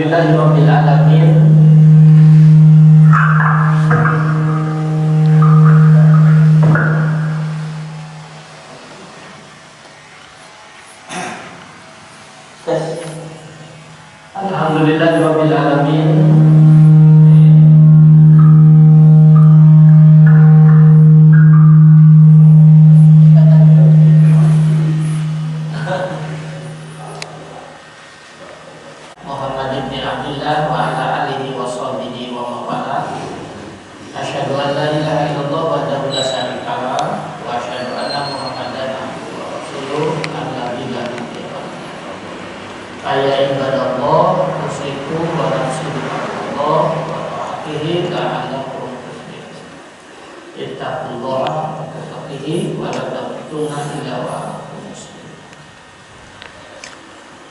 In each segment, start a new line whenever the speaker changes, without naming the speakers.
Alhamdulillahirabbil alamin. Alhamdulillahirabbil alamin.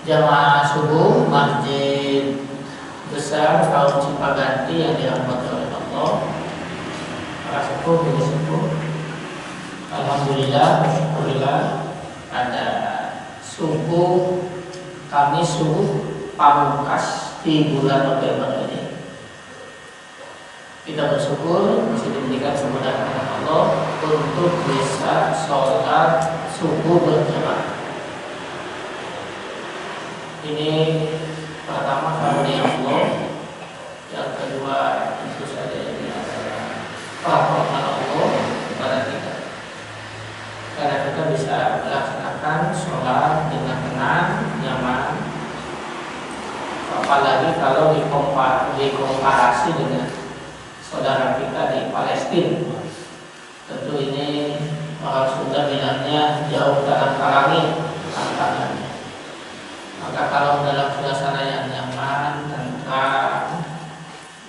Jamaah subuh Masjid Besar Kaum Cipaganti yang dirahmati oleh Allah, para sepuh dan sepuh, alhamdulillah, syukurillah, ada subuh Kamis subuh pamungkas di bulan November ini. Kita bersyukur bisa diberikan kemudahan Allah untuk bisa sholat subuh berjamaah. Ini pertama karunia Allah, yang kedua tentu saja ini adalah rahmat Allah kepada kita, karena kita bisa melaksanakan sholat dengan tenang, nyaman. Apalagi kalau dikomparasi dengan saudara kita di Palestina, tentu ini sudah bilangnya jauh tangan kalangi tantangannya. Maka kalau dalam suasana yang nyaman, tentram,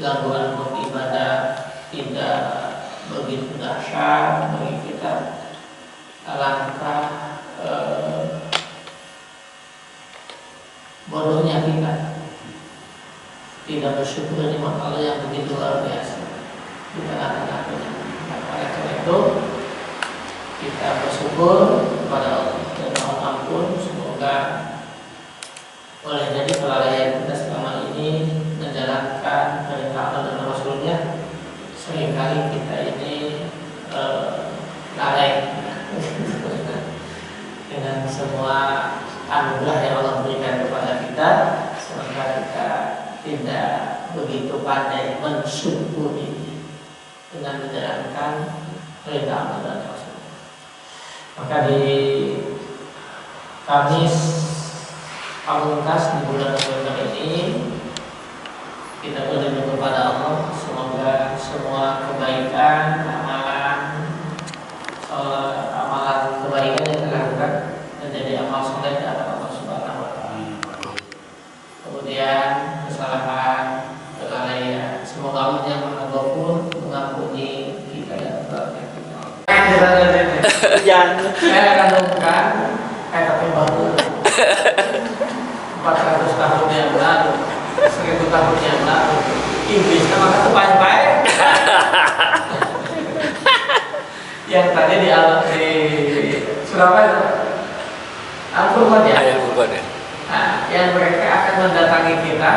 gangguan beribadah tidak begitu dahsyat bagi kita, alangkah bodohnya kita tidak bersyukur nikmat Allah yang begitu luar biasa di tengah-tengahnya. Oleh karena itu kita bersyukur kepada Allah dan mohon ampun, semoga boleh jadi kelalaian kita selama ini menjalankan perintah Allah dan Rasulnya, seringkali kita ini lalai dengan semua anugerah yang Allah berikan kepada kita, semoga kita tidak begitu pandai mensyukuri dengan menjalankan perintah Allah dan Rasul. Maka di Kamis pamungkas di bulan November ini kita berdoa kepada Allah, semoga semua kebaikan, amalan kebaikan yang dilakukan menjadi amal soleh dari Allah Subhanahu wa Ta'ala. Kemudian kesalahan, kelalaian, semoga Allah yang Maha Ghafur mengampuni kita dan keluarga kita. Saya akan bukan tapi baru 400 tahun yang lalu, 1000 tahun yang lalu, Inggris sama ketupat-baik yang tadi di Surabaya, Al-Qur'an ya. Nah, yang mereka akan mendatangi kita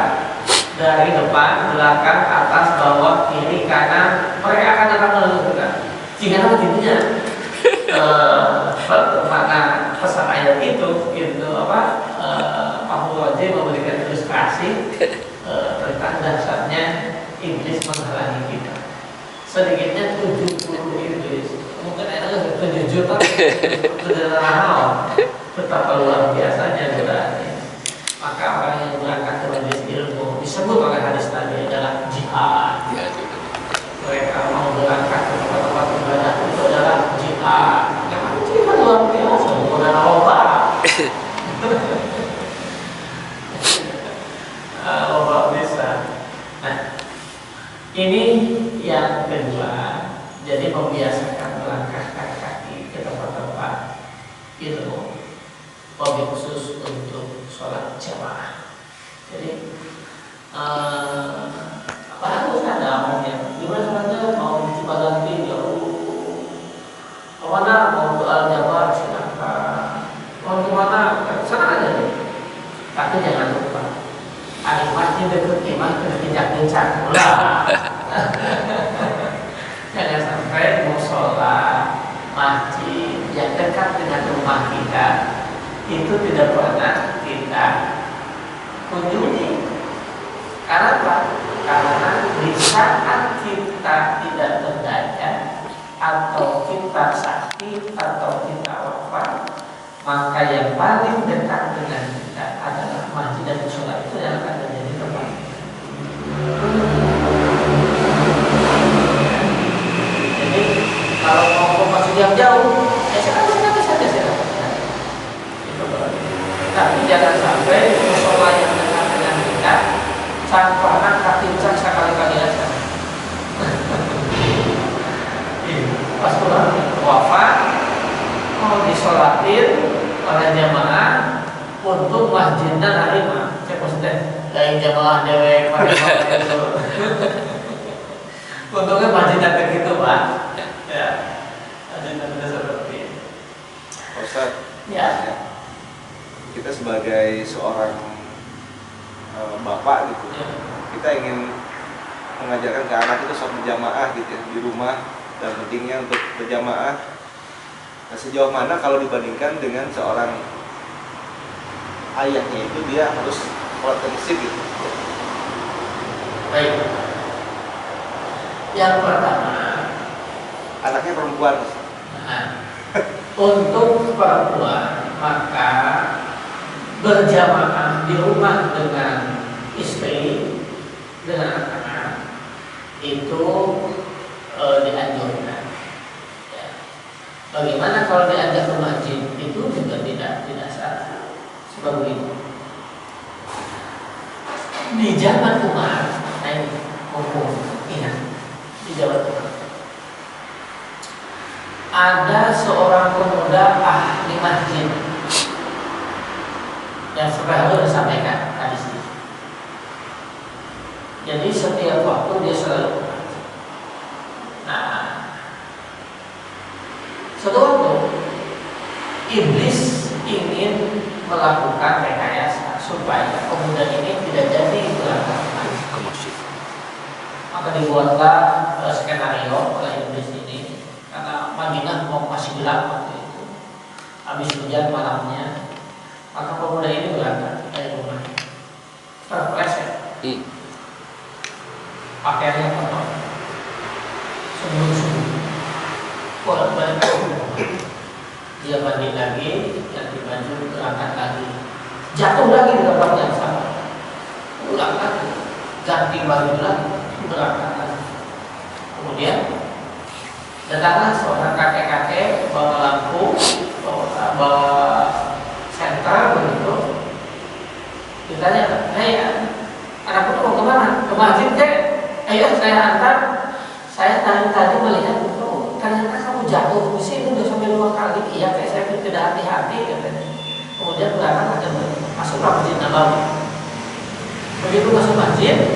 dari depan, belakang, atas, bawah, kiri, kanan. Mereka akan datang menuju kita. Jika apa intinya? Mana pesan ayat itu apa? Pak Wajib memberikan ilustrasi tentang dasarnya iblis menghalangi kita. Sedikitnya 70 iblis, mungkin ada 7 juta, sederhana, betapa luar biasanya godaan. Maka orang yang berangkat ke majelis ilmu disebut oleh hadis tadi adalah jihad. Mereka mau berangkat ke tempat-tempat ibadah itu adalah jihad. Jihad luar biasa, bukan obat. Obat bisa. Nah, ini yang kedua. Jadi membiasakan melangkahkan kaki ke tempat-tempat ilmu, wabil khusus untuk sholat jamaah. Jadi apa harus ada amalnya? Gimana saja mau Cipaganti jauh, kemana mau ke Al-Jabar silakan, mau kemana sana aja deh. Tapi jangan lupa ada masjid musola, masjid yang dekat dengan rumah kita itu tidak pernah kita kunjungi. Karena apa? Karena di saat kita tidak berdaya atau kita sakit atau kita wafat, maka yang paling dekat dengan kita adalah masjid dan musola. Itu yang akan menjadi tempat. Jadi kalau mau ke masjid yang jauh, silakan saja. Tapi jangan sampai musola yang dekat dengan kita sampaikan kaki cak sekali-kali aja. Pas pulang wafat mau disolatin oleh jamaah untuk masjidnya narima. Saya maksudnya lain jamaah dewek pada itu. Untungnya masjidnya begitu Pak. Ya, masjidnya tidak seperti itu.
Ustaz,
ya.
Kita sebagai seorang bapak gitu,
Ya.
kita ingin mengajarkan ke anak itu sholat berjamaah gitu ya, di rumah, dan pentingnya untuk berjamaah. Nah, sejauh mana kalau dibandingkan dengan seorang ayahnya itu dia harus sholat ke masjid gitu?
Baik. Yang pertama,
anaknya perempuan.
Nah, untuk perempuan maka berjamaah di rumah dengan istri, dengan anak itu dianjurkan. Ya. Bagaimana kalau diajak ke masjid? Itu juga tidak salah. Sebab itu di zaman Umar, hukum ingat di zaman Umar ada seorang pemuda ahli masjid yang selalu disampaikan hadis ini. Jadi setiap waktu dia selalu mengaji. Nah, suatu waktu iblis ingin melakukan rekayasa supaya pemuda ini tidak jadi berangkat ke masjid. Maka dibuatlah skenario oleh iblis ini karena Madinah masih gelap waktu itu. Habis hujan malamnya. Maka pemuda ini berangkat dari rumah, terpleset, pakaiannya kotor, sungguh-sungguh, bolak-balik dia mandi lagi, ganti baju, berangkat lagi, jatuh lagi di tempat yang sama, ulang lagi, ganti baju lagi, berangkat lagi. Kemudian datanglah seorang kakek-kakek bawa lampu, bawa sentral begitu. Ditanya, anakku tuh mau kemana? Ke masjid deh. Ayo saya antar. Saya tadi melihat ternyata kamu jatuh di sini udah sampai 2 kali. Iya, kayak saya tidak hati-hati katanya. Kemudian berangkat aja masuklah masjid Nabawi. Begitu masuk masjid,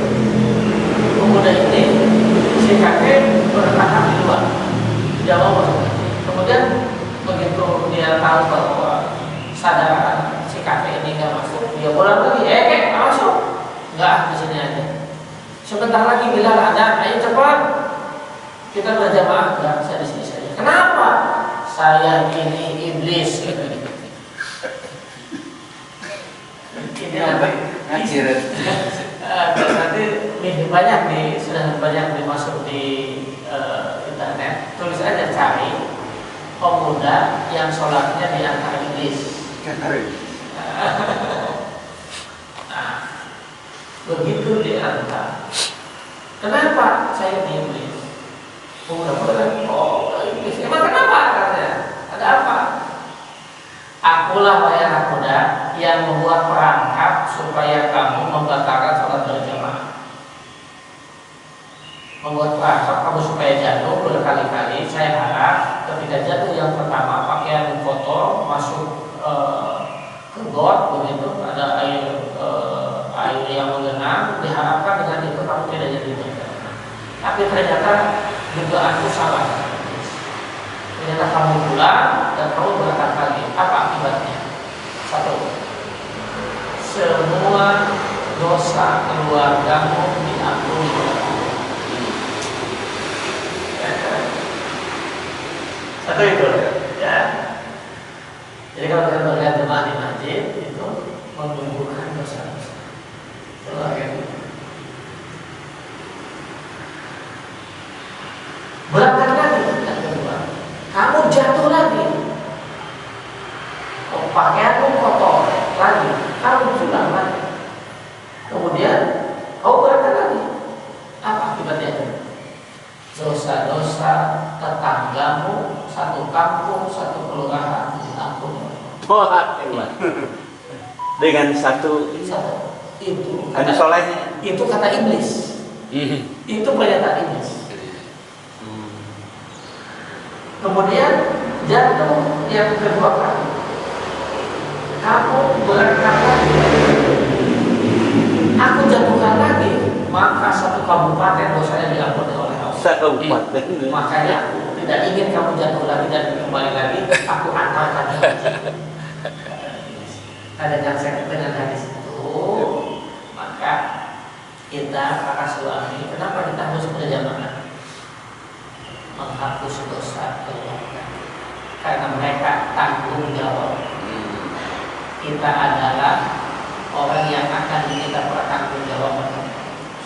pemuda ini si kakek bertahan di luar, tidak mau masuk masjid. Kemudian begitu dia tahu bahwa sadar si kakek ini nggak masuk, dia pulang lagi, nggak masuk, nggak di sini aja. Sebentar lagi bilang ada, ayo cepat kita berjamaah, nggak saya di sini saja. Kenapa? Saya ini iblis. Ini
ngajir.
Nanti banyak sudah banyak dimasuk di internet. Tulis aja cari pemuda yang sholatnya di antara iblis. Nah, begitu diantar. Kenapa saya iblis? Pemuda-pemuda, iblis. Emang kenapa katanya? Ada apa? Akulah wahai anak muda yang membuat perangkap supaya kamu membatalkan sholat berjamaah. Membuat perangkap kamu supaya jatuh berkali-kali. Saya harap ketika jatuh yang pertama pakaian kotor masuk ke got begitu, ada air yang menggenang, diharapkan dengan itu kamu tidak jadi berjamaah. Tapi ternyata dugaanku salah. Ternyata kamu pulang dan kamu berangkat lagi. Apa akibatnya? 1. Semua dosa keluargamu diampuni oleh Allah. Satu itu, ya. Jadi kalau kita melihat jemaah di masjid itu menumbuhkan dosa-dosa. Coba gitu. Berangkat lagi yang kedua, kamu jatuh lagi. Pakaianmu kotor lagi, kamu curang lagi. Kemudian kau berangkat lagi. Apa akibatnya? Dosa-dosa tetanggamu satu kampung, satu kelurahan diampuni.
Wah, hebat. Dengan satu
Itu
hadis solehnya.
itu kata iblis. Itu pernyataan iblis. Kemudian jatuh yang kedua kali. Kamu berangkat lagi. Aku jatuhkan lagi, maka satu kabupaten dosanya diampuni oleh Allah.
Kabupaten.
Makanya aku tidak ingin kamu jatuh lagi dan kembali lagi. Aku antarkan. Ada yang saya dengan hadis itu, maka kita para suami, kenapa kita harus berjamaah? Menghapus dosa keluarga, karena mereka tanggung jawab. Kita adalah orang yang akan kita bertanggung jawab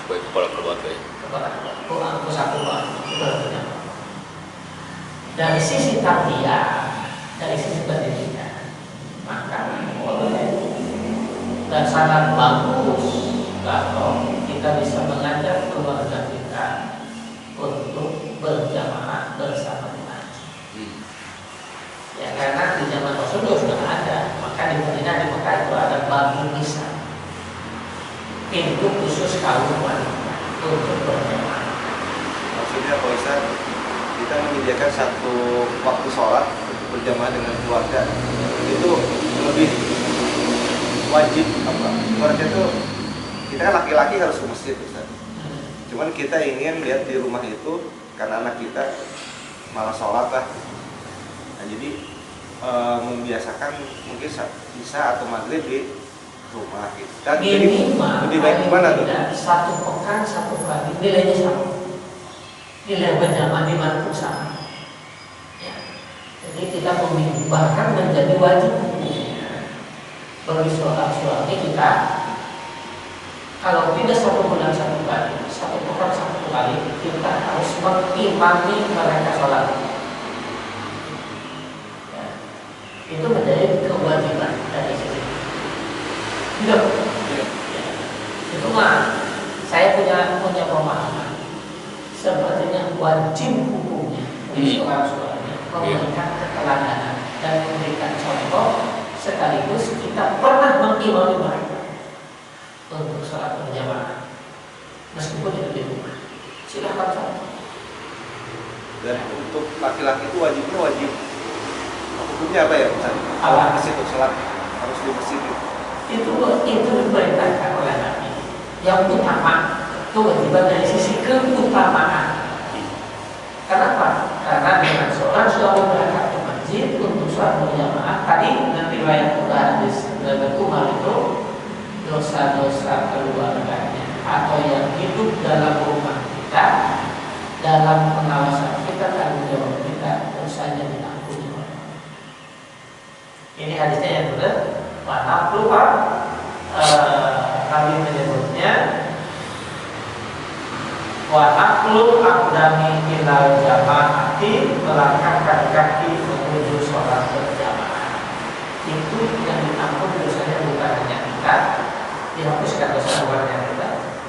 sebagai kepala keluarga ya.
Dari sisi tarbiyah, dari sisi pendidikan, maka boleh dan sangat bagus kalau kita bisa mengajak keluarga kita untuk berjamaah bersama di masjid. Ya karena di zaman Rasulullah sudah ada, maka di Madinah di Mekah itu ada babu nisa, pintu khusus kaum wanita untuk berjamaah.
Maksudnya Pak Ustaz, kita menyediakan satu waktu sholat untuk berjamaah dengan keluarga itu lebih wajib apa? Keluarga itu kita kan laki-laki harus ke masjid Ustaz. Cuman kita ingin lihat di rumah itu karena anak kita malah sholat lah. Nah, jadi membiasakan mungkin bisa atau maghrib di rumah gitu. Dan
Minimal
lebih baik gimana tuh?
Satu pekan satu kali nilainya sama. Nilai berjamaah di mana pun sama. Ya. Jadi kita bahkan menjadi wajib bagi seorang suami kita. Kalau tidak satu bulan satu kali, satu pekan satu kali, kita harus mengimami mereka sholat. Ya. Itu menjadi kewajiban dari sisi. Tidak. Ya. Itu mah saya punya pemahaman. Sepertinya wajib hukumnya bagi seorang suami memberikan keteladanan dan memberikan contoh, sekaligus kita pernah mengimami mereka untuk sholat berjamaah meskipun itu di rumah. Silakan sholat.
Dan untuk laki-laki itu wajibnya wajib hukumnya apa ya Ustaz?
Apa?
Masjid untuk sholat harus di masjid gitu.
Itu diperintahkan oleh Nabi. Yang utama kewajiban dari sisi keutamaan. Kenapa? Karena dengan seorang suami berangkat ke masjid untuk sholat berjamaah, tadi nanti riwayat hadis dari Umar itu dosa-dosa keluarganya atau yang hidup dalam rumah kita, dalam pengawasan kita, tanggung jawab kita, dosanya diampuni. Ini hadisnya yang benar. Mana keluar Nabi menyebutnya wa naqlu aqdami ilal jamaati, melangkahkan kaki menuju sholat berjamaah. Itu yang diampuni dosanya bukan hanya kita, dihapuskan dosa bukan hanya kita,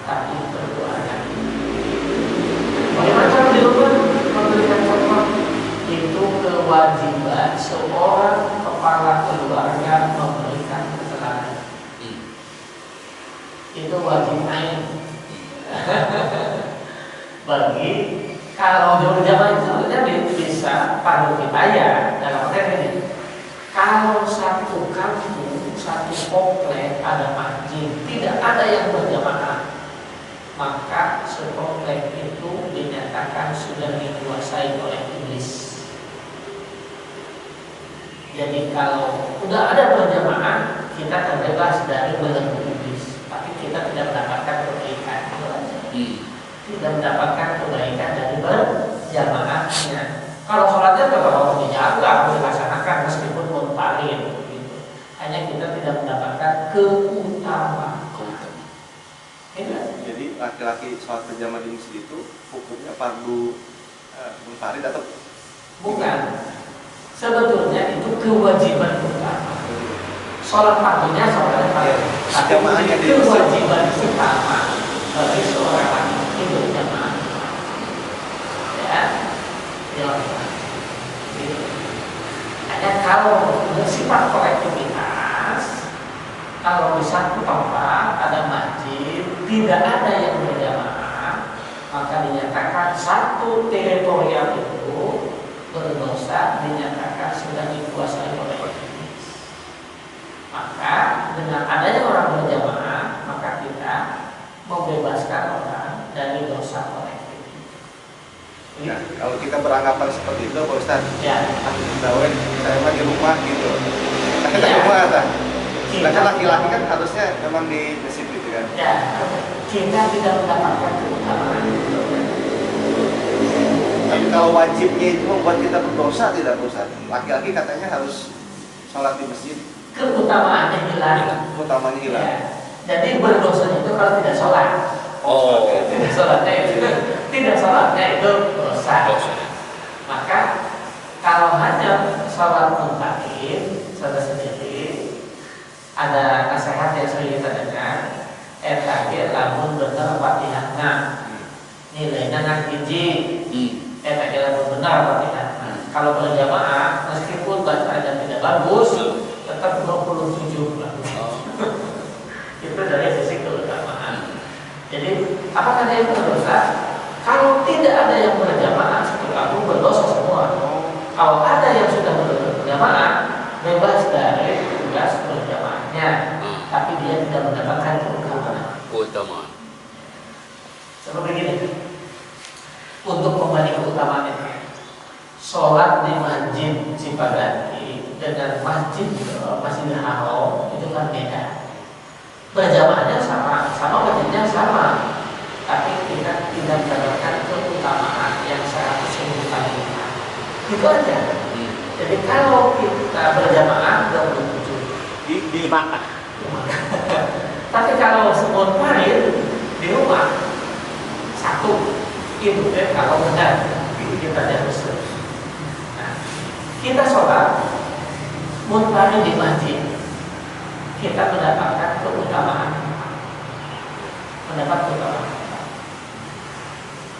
tapi berdoanya. Bagaimana cara di rumah memberikan contoh? Itu kewajiban seorang kepala keluarga memberikan keteladanan. Itu wajib ain. Bagi kalau berjamaah itu sebenarnya bisa fardu kifayah dalam konteks ini. Kalau satu kampung, satu komplek ada masjid, tidak ada yang berjamaah, maka sekomplek itu dinyatakan sudah dikuasai oleh iblis. Jadi kalau sudah ada berjamaah, kita terbebas dari belenggu iblis, tapi kita tidak mendapatkan kebaikan. Tidak mendapatkan kebaikan dari berjamaahnya. Kalau sholatnya tetap harus dijaga, harus dilaksanakan meskipun munfarid gitu. Hanya kita tidak mendapatkan keutamaan. Gitu.
Jadi laki-laki sholat berjamaah di masjid itu hukumnya fardu munfarid atau
Bukan. Sebetulnya itu kewajiban utama. Sholat fardunya sholat fardu. Tapi
Jamaahnya di
kewajiban utama bagi seorang laki-laki berjamaah. Ya, ya. Gitu. Hanya kalau bersifat kolektivitas, kalau di satu tempat ada masjid, tidak ada yang berjamaah, maka dinyatakan satu teritorial itu berdosa, dinyatakan sudah dikuasai oleh iblis. Maka dengan adanya orang berjamaah, maka kita membebaskan orang dari dosa kolektif.
ya, kalau kita beranggapan seperti itu Pak Ustaz,
Ya,
saya mah di rumah gitu. Kita di
Ya.
rumah kan.
Kita-
Sedangkan laki-laki kan harusnya memang di masjid gitu kan.
ya, kita tidak mendapatkan keutamaan.
Tapi kalau wajibnya itu membuat kita berdosa tidak Pak Ustaz? Laki-laki katanya harus sholat di masjid,
Keutamaannya hilang.
utamanya hilang.
Ya. Jadi berdosa itu kalau tidak sholat.
Oh.
Tidak sholatnya itu dosa. Maka kalau hanya sholat munfarid saudara sendiri, ada nasihat yang sering kita dengar, tadi lamun benar Fatihahna, nilainya ngan hiji, tadi lamun benar Fatihahna. Kalau berjamaah meskipun bacanya tidak bagus, tetap 27 lah. Itu dari sisi keutamaan. Jadi apakah ada yang berdosa? Kalau tidak ada yang berjamaah, aku berdosa semua. Kalau ada yang sudah berjamaah, bebas dari tugas berjamaahnya, tapi dia tidak mendapatkan keutamaan.
Keutamaan.
Seperti ini. Untuk kembali keutamaan itu, sholat di masjid Cipaganti dengan Masjidil Haram itu kan beda. Berjamaahnya sama masjidnya sama, tapi kita tidak mendapatkan keutamaan yang 100.000 kali lipat. Itu aja. Jadi kalau kita berjamaah 27
di mana?
tapi kalau munfarid di rumah satu itu kalau benar itu kita harus. Nah, kita sholat munfarid di masjid, kita mendapatkan keutamaan.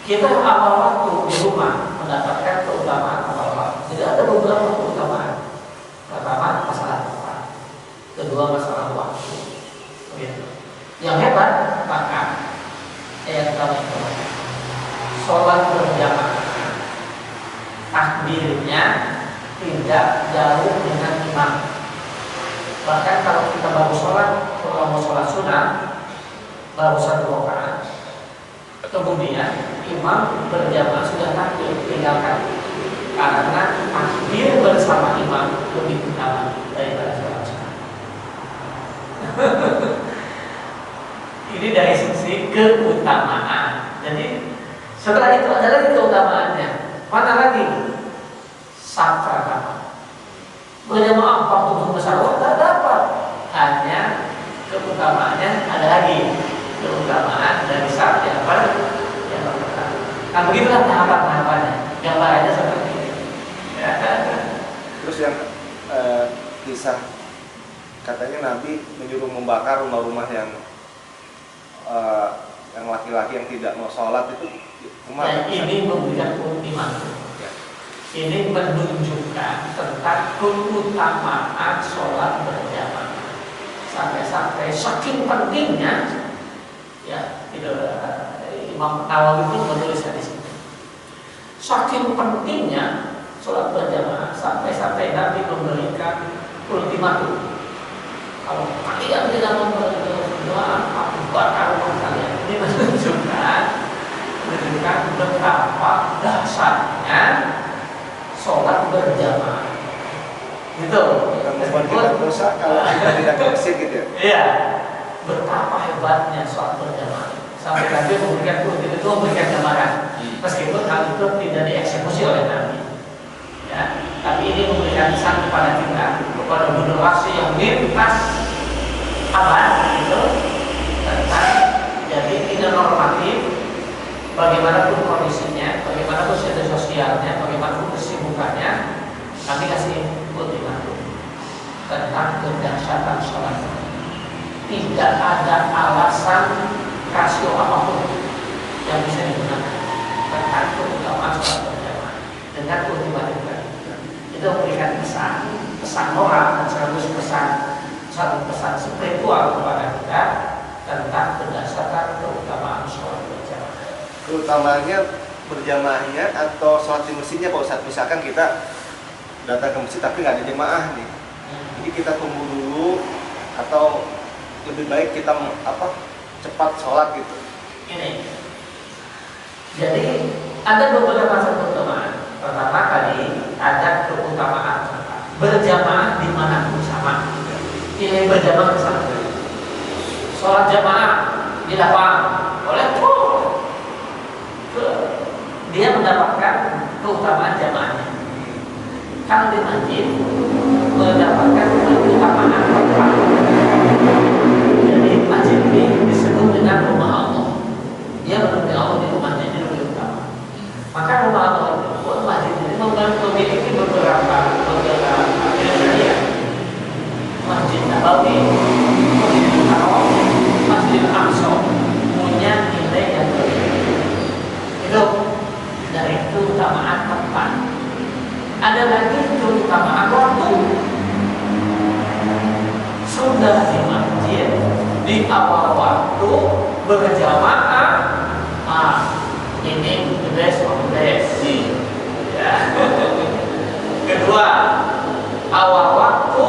Kita awal waktu di rumah mendapatkan keutamaan awal waktu. Jadi ada beberapa keutamaan. Pertama masalah tempat, kedua masalah waktu. Begitu. Yang hebat maka yang kami katakan sholat berjamaah takbirnya tidak jauh dengan imam. Bahkan kalau kita baru sholat, kalau mau sholat sunnah baru 1 rakaat, kemudian imam berjamaah sudah takbir, tinggalkan, karena takbir bersama imam lebih utama daripada sholat sunnah. Ini dari sisi keutamaan. Jadi setelah itu ada lagi keutamaannya. Mana lagi? Sakral. Berjamaah waktu besar tidak dapat. Hanya keutamaannya ada lagi. Keutamaan dari saat yang pertama. Nah begitulah tahapan-tahapannya. Gambarannya seperti ini. Ya.
Terus yang kisah katanya Nabi menyuruh membakar rumah-rumah yang laki-laki yang tidak mau sholat itu
Dan ini memberikan keutamaan. Ini menunjukkan tentang keutamaan sholat berjamaah. Sampai-sampai saking pentingnya, ya, itu Imam Nawawi itu menuliskan di sini. Saking pentingnya sholat berjamaah sampai-sampai Nabi memberikan ultimatum. Kalau kalian tidak mau berdoa, aku bakar rumah kalian. Ini menunjukkan betapa dasarnya sholat berjamaah. Gitu.
membuat kita dosa kalau kita tidak bersih gitu ya.
Iya. Betapa hebatnya sholat berjamaah. Sampai Nabi memberikan gambaran. Meskipun hal itu tidak dieksekusi oleh Nabi. Ya. kepada kita, kepada generasi yang lintas abad gitu, tentang jadi tidak normatif, bagaimanapun kondisinya, bagaimanapun situasi sosialnya, bagaimanapun kesibukannya, kami kasih ultimatum tentang kedahsyatan sholat. Tidak ada alasan rasio apapun yang bisa digunakan tentang keutamaan sholat berjamaah dengan ultimatum tadi. Itu memberikan pesan moral dan sekaligus satu pesan spiritual kepada kita tentang kedahsyatan keutamaan sholat berjamaah.
Keutamanya berjamaahnya atau sholat di masjidnya Pak Ustadz. Misalkan kita datang ke masjid tapi nggak ada jemaah nih, jadi kita tunggu dulu atau lebih baik kita cepat sholat gitu.
Ini jadi ada beberapa macam keutamaan. Pertama kali ada keutamaan berjamaah dimanapun sama. Ini berjamaah sama. Sholat jamaah di lapangan oleh dia mendapatkan keutamaan jamaahnya. Kalau di masjid mendapatkan keutamaan tempat. Jadi masjid ini disebut dengan rumah Allah. Dia menurut Allah di rumahnya jadi lebih utama. Maka rumah Allah itu masjid ini memiliki beberapa kriteria. Masjid Nabawi, Masjid Haram, Masjid Aqsa punya nilai yang berbeda. Itu dari keutamaan tempat. Ada lagi keutamaan waktu. Sudah di masjid di awal waktu berjamaah, ini the best of the best. Ya. Kedua, awal waktu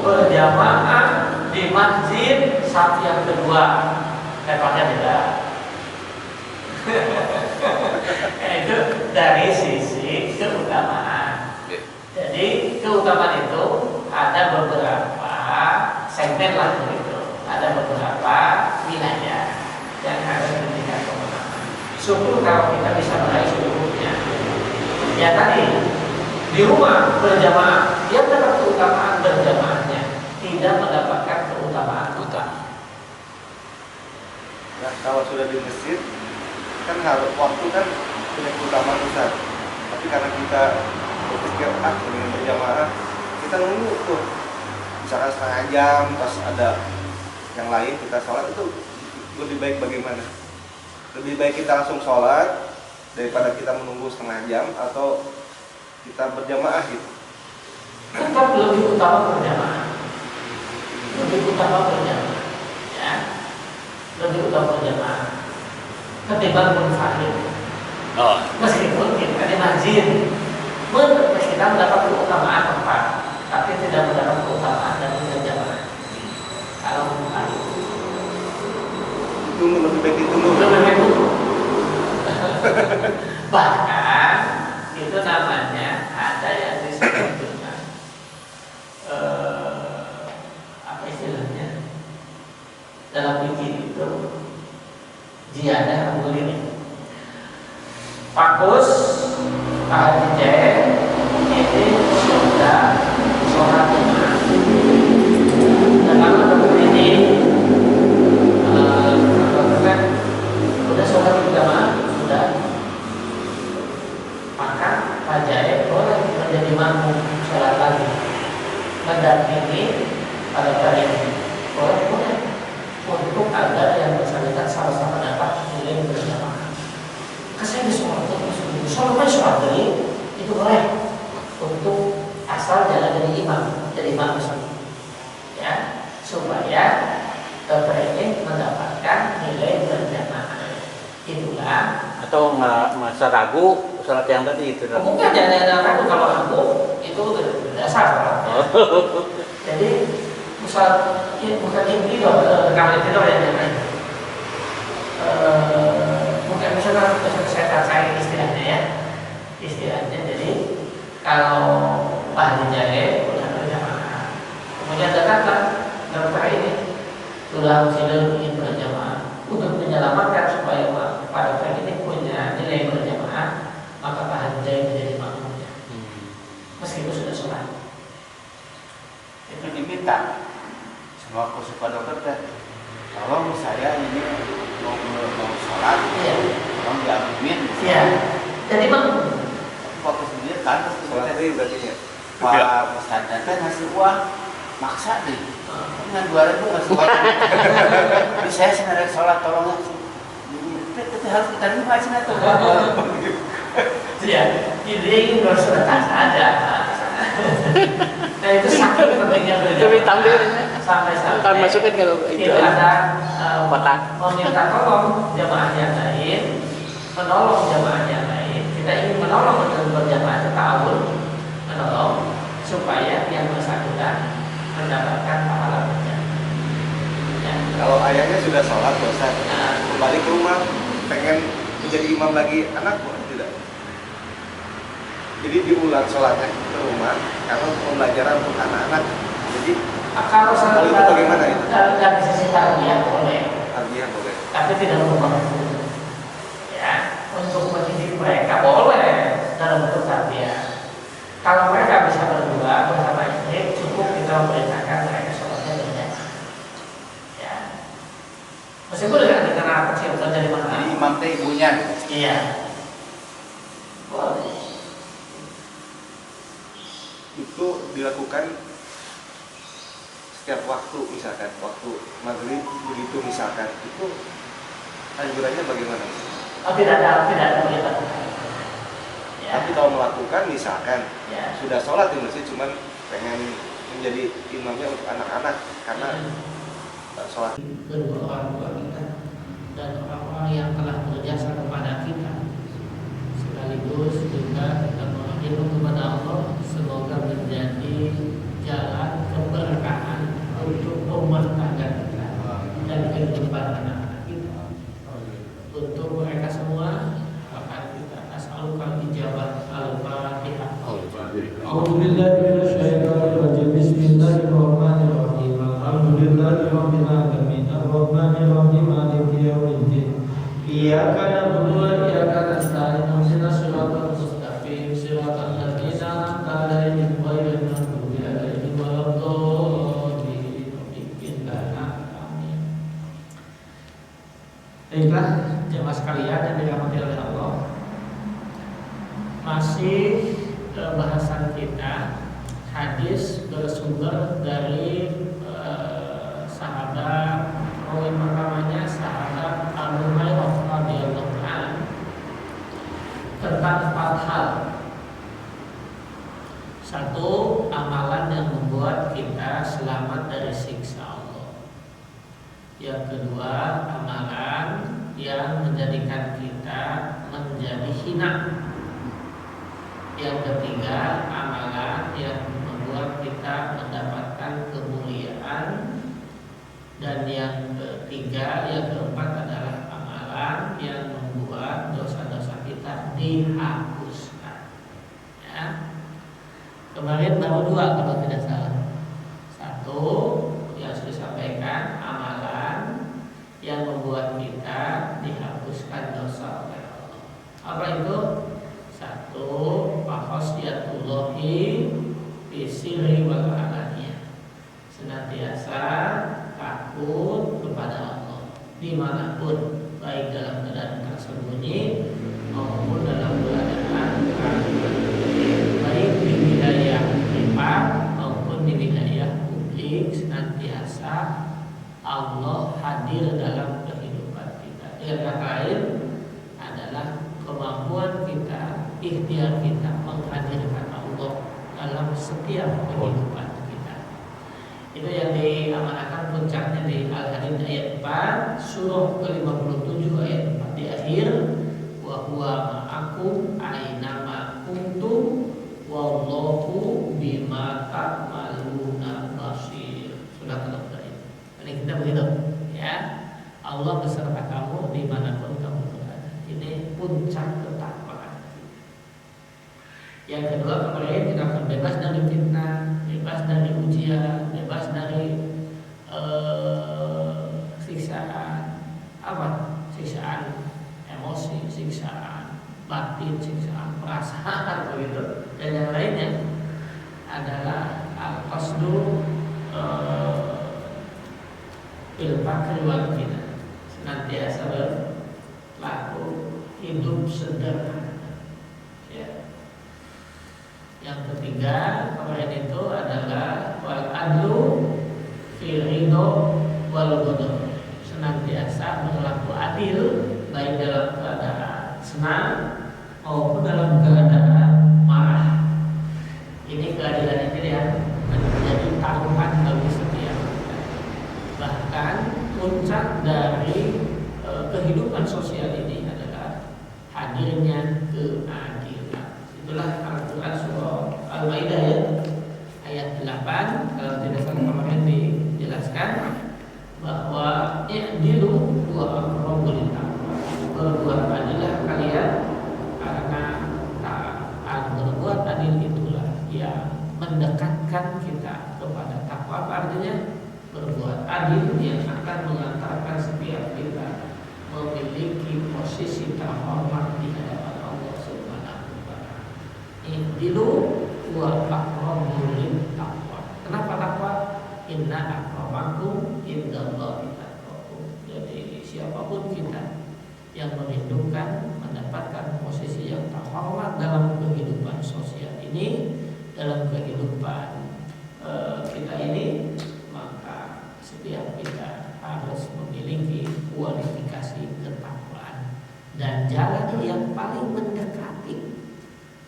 berjamaah di masjid saat yang kedua, levelnya beda. Itu dari sisi keutamaan. Jadi keutamaan itu ada beberapa segmen lah begitu, ada beberapa wilayah yang harus diberikan keutamaan. Syukur kalau kita bisa meraih seluruhnya. Ya tadi di rumah berjamaah dia mendapat keutamaan berjamaahnya, tidak mendapatkan keutamaan utama.
Nah kalau sudah di masjid kan harus waktu kan punya keutamaan besar. Tapi karena kita berpikir ingin berjamaah, kita nunggu tuh misalkan setengah jam, pas ada yang lain kita sholat, itu lebih baik bagaimana? Lebih baik kita langsung sholat daripada kita menunggu setengah jam atau kita berjamaah gitu.
Tetap lebih utama berjamaah. Lebih utama berjamaah. Ya. Lebih utama berjamaah ketimbang munfarid. Meskipun kita di masjid kita mendapat keutamaan tempat, tapi tidak mendapat keutamaan dan berjamaah. Kalau munfarid
Tunggu, lebih baik ditunggu.
lebih baik dulu. Bahkan itu namanya ada yang disebut dengan apa istilahnya dalam fikih itu ziyadah al-ghulini. Fokus Pak Jaya ini sudah sholat jamaah. Dan kalau ini sudah sholat jamaah sudah, maka Pak Jaya boleh menjadi makmum sholat lagi mendampingi pada hari ini. Boleh untuk agar yang bersangkutan sama-sama dapat nilai berjamaah. Kasih di sholat sholat dari itu boleh untuk asal jangan jadi imam, jadi imam bersama, ya, supaya ini mendapatkan nilai berjamaah. Itulah.
Atau nggak masa ragu sholat yang tadi itu?
Bukan jangan ragu, kalau ragu itu dasar. Jadi misal bukan ini kalau itu yang lain. Bukan misalnya saya istilahnya ya, istilahnya. Jadi kalau Pak Jaya udah berjamaah, kemudian datanglah dokter ini sudah ingin berjamaah untuk menyelamatkan supaya Pak dokter ini punya nilai berjamaah, maka Pak Jaya menjadi makmumnya meskipun sudah sholat.
minta semua suka dokter teh, tolong saya ini mau sholat,
Iya.
tolong diamin.
Iya. Jadi bang,
Waktu sendiri kan
Sholat ini berarti ya.
Pak Ustadz teh ngasih uang maksa deh. Dengan 2.000 ngasih uang. Jadi saya sebenarnya sholat tolong itu harus kita terima sih tuh.
ya, ini nggak sudah ada. Nah itu saking pentingnya belajar.
Tapi tampil
Sampai-sampai
kan masukin kalau itu
itu ada
kotak.
meminta tolong jamaah yang lain, menolong jamaah yang lain. Kita ingin menolong untuk berjamaah ta'awun, menolong supaya yang bersangkutan mendapatkan pahala berjamaah. Ya.
Kalau ayahnya sudah sholat bosan,
Nah,
kembali ke rumah pengen menjadi imam lagi, anak boleh tidak? Jadi diulang sholatnya ke rumah karena pembelajaran untuk anak-anak. Jadi
kalau
Kalau itu bagaimana itu?
Dari sisi tarbiyah boleh,
artinya boleh.
tapi tidak merubah hukum. Ya, untuk mendidik mereka boleh dalam bentuk tarbiyah. Kalau mereka bisa berdua bersama istri, cukup kita memerintahkan mereka sholatnya berjamaah. Ya, meskipun dengan anak kecil terjadi
Jadi
masalah.
imam teh ibunya.
Iya, boleh.
Itu dilakukan setiap waktu, misalkan waktu maghrib begitu misalkan, itu anjurannya bagaimana?
Oh, tidak ada perintah. Ya,
Tapi kalau melakukan misalkan
ya.
sudah sholat di masjid cuman pengen menjadi imamnya untuk anak-anak karena sholat.
Kedua orang tua kita dan orang-orang yang telah berjasa kepada kita, sekaligus juga kita mohon kepada Allah semoga menjadi jalan keberkahan untuk rumah tangga kita dan kehidupan anak-anak kita. Untuk mereka semua akan kita as'aluka ijabah al-fatihah. A'udzubillahi minasyaitonir rajim. Bismillahirrahmanirrahim. Alhamdulillahirabbil alamin. Arrahmanir rahim. Maliki yaumiddin. Iyyaka na'budu wa iyyaka nasta'in. Ihdinas siratal mustaqim. Siratal ladzina an'amta 'alaihim ghairil maghdubi 'alaihim waladdallin. Amin. Baiklah, jemaah sekalian yang dirahmati oleh Allah. Masih bahasan kita hadis bersumber dari sahabat rawi pertamanya sahabat Abu Hurairah radhiyallahu anhu tentang 4 hal. Satu, amalan yang membuat kita selamat dari siksa Allah. Yang kedua, amalan yang menjadikan kita menjadi hina. Yang ketiga, amalan yang membuat kita mendapatkan kemuliaan. Dan yang ketiga, yang keempat adalah amalan yang membuat dosa-dosa kita dihapuskan. Ya. Kemarin baru 2 kalau tidak salah. Satu yang sudah disampaikan, amalan yang membuat kita dihapuskan dosa oleh Allah. Apa itu? Satu, khasiyatullahi fi sirri wal alaniyah. Senantiasa takut kepada Allah dimanapun, baik dalam keadaan tersembunyi maupun dalam keadaan baik di wilayah privat maupun di wilayah publik. Senantiasa Allah hadir dalam kehidupan kita. Dengan kata lain adalah kemampuan kita, ikhtiar kita menghadirkan Allah dalam setiap kehidupan kita. Itu yang diamanahkan puncaknya di Al-Hadid ayat 4, surah ke-57 ayat 4 di akhir, wa huwa ma'akum aina ma kuntum wallahu bima ta'maluna basir. Sudah kedokter ini. Ini kita begitu, ya. Allah beserta kamu dimanapun kamu berada. Ini puncak ketakwaan. Yang kedua, kemarin kita akan bebas dari fitnah, bebas dari ujian, bebas dari siksaan. Apa? Siksaan emosi, siksaan batin, siksaan perasaan begitu. Dan yang lainnya adalah al-qasdu fil fakri wal ghina, senantiasa berlaku hidup sederhana. Ya. Yang ketiga kemarin itu adalah wal adlu fil ridho wal ghadab, senantiasa berlaku adil baik dalam keadaan senang maupun dalam keadaan marah. Ini keadilan ini yang menjadi taruhan bagi setiap kita. Bahkan puncak dari kehidupan sosial ini adalah hadirnya keadilan. Itulah Al-Quran surah Al-Maidah ya, ayat 8. Kalau tidak salah kemarin dijelaskan bahwa i'dilu wa aqrabu lit-taqwa, berbuat adillah kalian karena berbuat adil itulah yang mendekatkan kita kepada takwa. Apa artinya? Berbuat adil yang akan mengantarkan setiap kita memiliki posisi terhormat di hadapan Allah Subhanahu wa taala. I'dilu wa aqrabu lit-taqwa. Kenapa takwa? Inna akramakum indallahi atqakum. Jadi siapapun kita yang merindukan mendapatkan posisi yang terhormat dalam kehidupan sosial ini, dalam kehidupan kita ini, maka setiap kita harus memiliki kualifikasi ketakwaan, dan jalan yang paling mendekati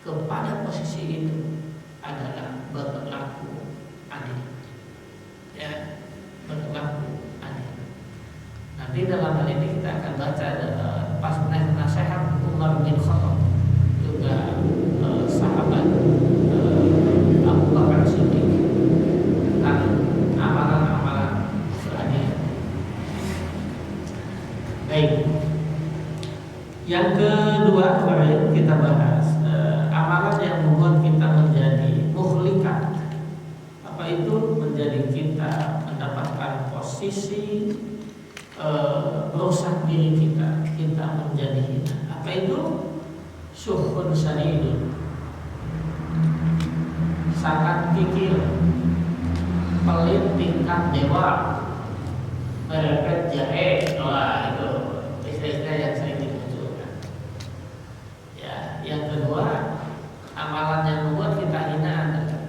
kepada posisi itu adalah berlaku adil. Ya, berlaku adil. Nanti dalam hal ini kita akan baca pas nasihat Umar bin Khattab, juga sahabat Abu Bakar Siddiq, tentang amalan-amalan keadilan. Baik. Yang kedua kemarin kita bahas amalan yang membuat kita menjadi mukhlikat. Apa itu? Menjadi kita mendapatkan posisi merusak diri kita menjadi hina. Apa itu? Syuhun sanidun, sangat kikir, pelit tingkat dewa, merepet jahe. Wah, itu istilah-istilah yang sering dimunculkan. Ya, yang kedua, amalan yang membuat kita hina adalah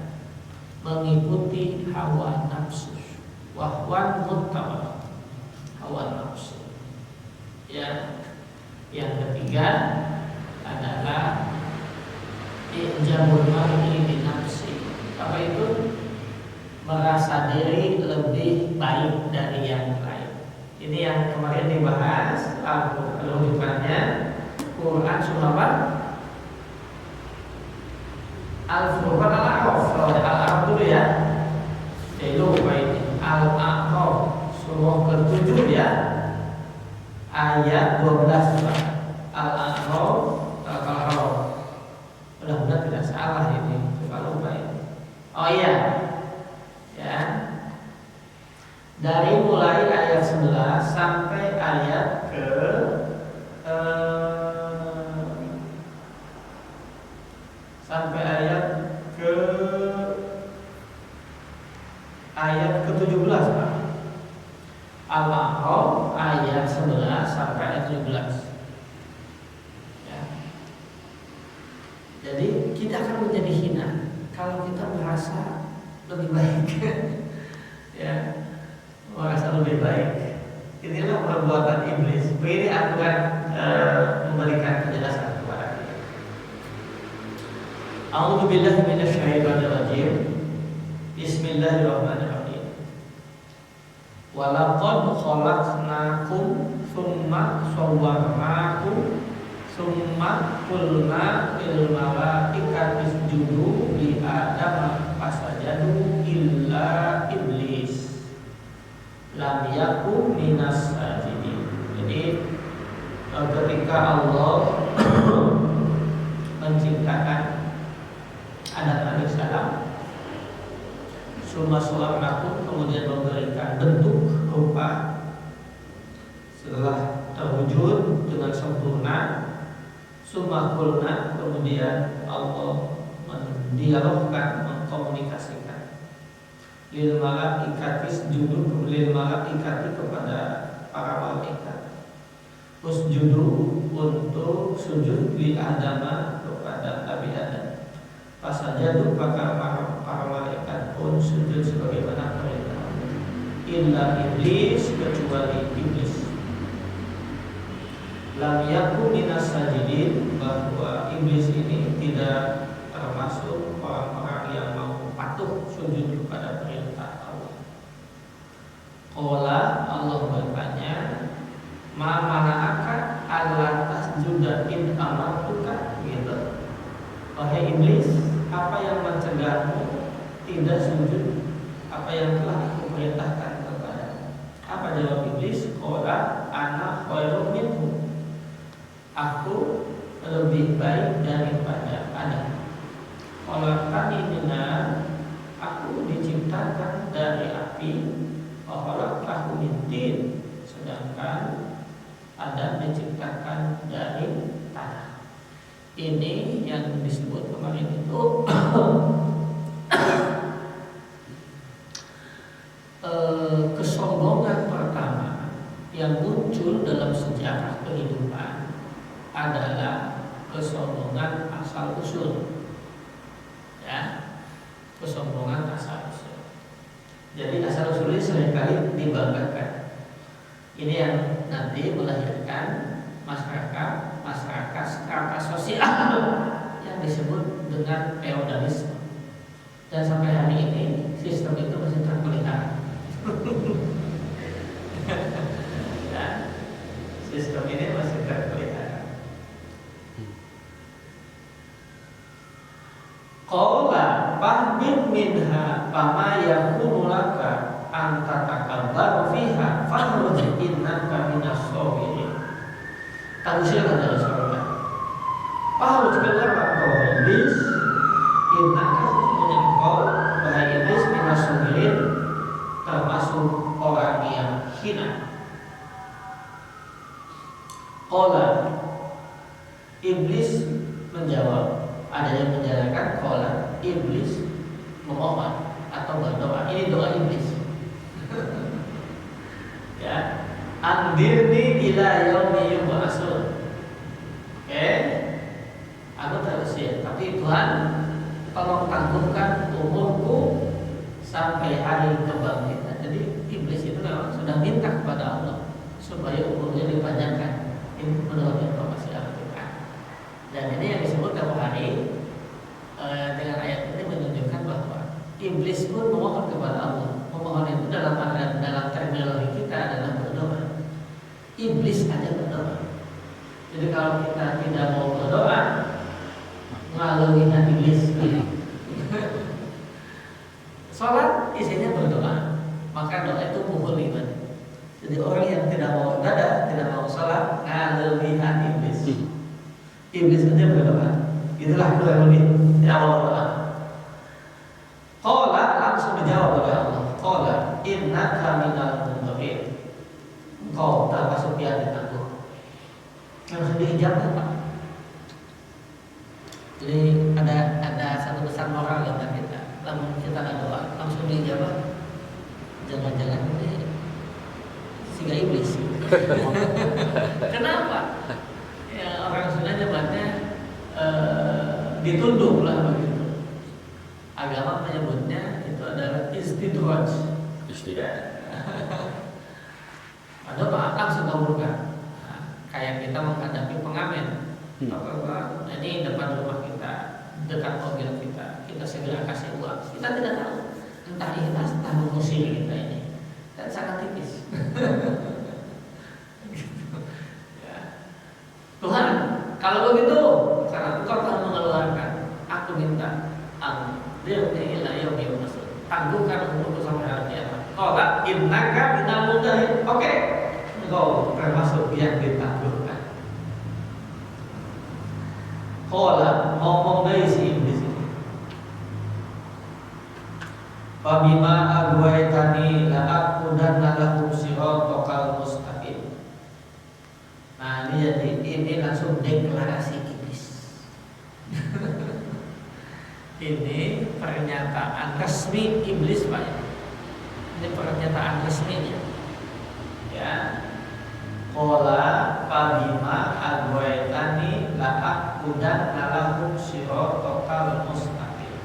mengikuti hawa nafsu, wahwan muttawa, hawa nafsu. Ya, yang ketiga adalah ijabul mar'i bi nafsi. Apa itu? Merasa diri lebih baik dari yang lain. Ini yang kemarin dibahas. Rujukannya Quran surah apa? Al-Furqan, Al-A'raf. Al-A'raf dulu ya. Lupa ini. Al-A'raf surah ke-7 ya. Ayat 12 Al-A'raf. Mudah-mudahan tidak salah ini. Coba lupa ini. Oh iya. Ya. Dari mulai ayat 11 sampai ayat ke-17 Pak. Al-A'raf ayat 11 sampai ayat 17. Ya. Jadi kita akan menjadi hina kalau kita merasa lebih baik. Ya, merasa lebih baik. Inilah perbuatan iblis. Ini aku akan memberikan penjelasan kepada kita. A'udzubillahi minasyaitonirrajim. Bismillahirrahmanirrahim. Walaqad khalaqnakum tsumma sawwarnakum tsumma qulna lil malaikati isjudu li Adam fasajadu illa iblis lam yakun minas sajidin. Jadi ketika Allah menciptakan Adam alaihissalam, summa suwarnakum, kemudian memberikan bentuk rupa setelah terwujud dengan sempurna, summa qulna, kemudian Allah mendialogkan, mengkomunikasikan lil malaikati sujudu lil malaikati kepada para malaikat. Usjudu untuk sujud li Adama kepada Nabi Adam. Fasajadu maka para malaikat pun sujud sebagaimana perintah. Illa iblis kecuali iblis. Lam yakun minas sajidin, bahwa iblis ini tidak termasuk orang-orang yang mau patuh sujud kepada perintah Allah. Qala, Allah bertanya, ma mana'aka alla tasjuda in amartuka, gitu. Wahai iblis, apa yang mencegahmu tidak sujud apa yang telah aku perintahkan kepadamu? Apa jawab iblis? Qala ana khairum minhu, aku lebih baik daripada Adam. Khalaqtani minar, aku diciptakan dari api. Wa khalaqtahu min tin, sedangkan Adam diciptakan dari tanah. Ini yang disebut kemarin itu kesombongan pertama yang muncul dalam sejarah kehidupan adalah kesombongan asal usul, ya, kesombongan asal usul. Jadi asal usul ini seringkali dibanggakan. Ini yang nanti melahirkan masyarakat strata sosial yang disebut dengan feodalisme. Dan sampai hari ini sistem itu masih terpelihara. Ya, sistem ini masih terpelihara. Qala fahmin minha fama yakunu laka an tatakabbaru fiha fahruj innaka minas sabirin. Tafsirkan dari surga. Fahruj keluar kau iblis, innaka menyangkau bahwa iblis minas sabirin, termasuk orang yang hina. Qala, iblis menjawab. Ada yang menjalankan qala, iblis memohon atau berdoa. Ini doa iblis. Ya, andirni ila yaumi yub'atsun. Oke, aku terusir. Tapi Tuhan, tolong tangguhkan umurku sampai hari kebangkitan. Jadi iblis itu memang sudah minta kepada Allah supaya umurnya dipanjangkan. Ini menurut informasi Al-Quran. Dan ini yang disebut dalam hari dengan ayat ini menunjukkan bahwa iblis pun memohon kepada Allah. Memohon itu dalam terminologi kita adalah berdoa. Iblis aja berdoa. Jadi kalau kita tidak mau berdoa, ngaluin iblis. Salat isinya berdoa, maka doa itu pukul iman. Jadi orang yang tidak mau ibadah, tidak mau salat, ngaluin iblis. Iblis saja berdoa. Itulah kurang lebih yang Allah doa. Qala, langsung dijawab oleh Allah. Qala innaka minal munzirin. Engkau termasuk yang ditangguh. Yang dijawab Pak. Jadi ada satu pesan moral yang kita, namun kita ada doa langsung dijawab. Jangan-jangan ini siga iblis. Kenapa? Ya, orang Sunda nyebutnya ditunduk lah begitu. Agama menyebutnya itu adalah istidraj.
Istidraj.
Ada Pak langsung kabulkan. Nah, kayak kita menghadapi pengamen. Bahwa ini depan rumah kita, dekat mobil kita segera kasih uang. Kita tidak tahu entah ikhlas entah mengusir kita ini. Dan sangat tipis. Ya. Tuhan, kalau begitu, karena Engkau telah mengeluarkan, aku minta amdirni ila yaumi yub'atsun. Tangguhkan umurku sampai hari kiamat. Qala innaka minal munzirin. Oke, engkau termasuk yang ditangguhkan. Qala, ngomong dari si iblis ini. Fabima aghwaytani la aqudanna lahum siratal mustaqim. Nah, ini langsung deklarasi iblis. Ini pernyataan resmi iblis Pak. Ini pernyataan resminya. Ya. Qala fabima agwaitani la'aqudan lahum siratal mustaqim.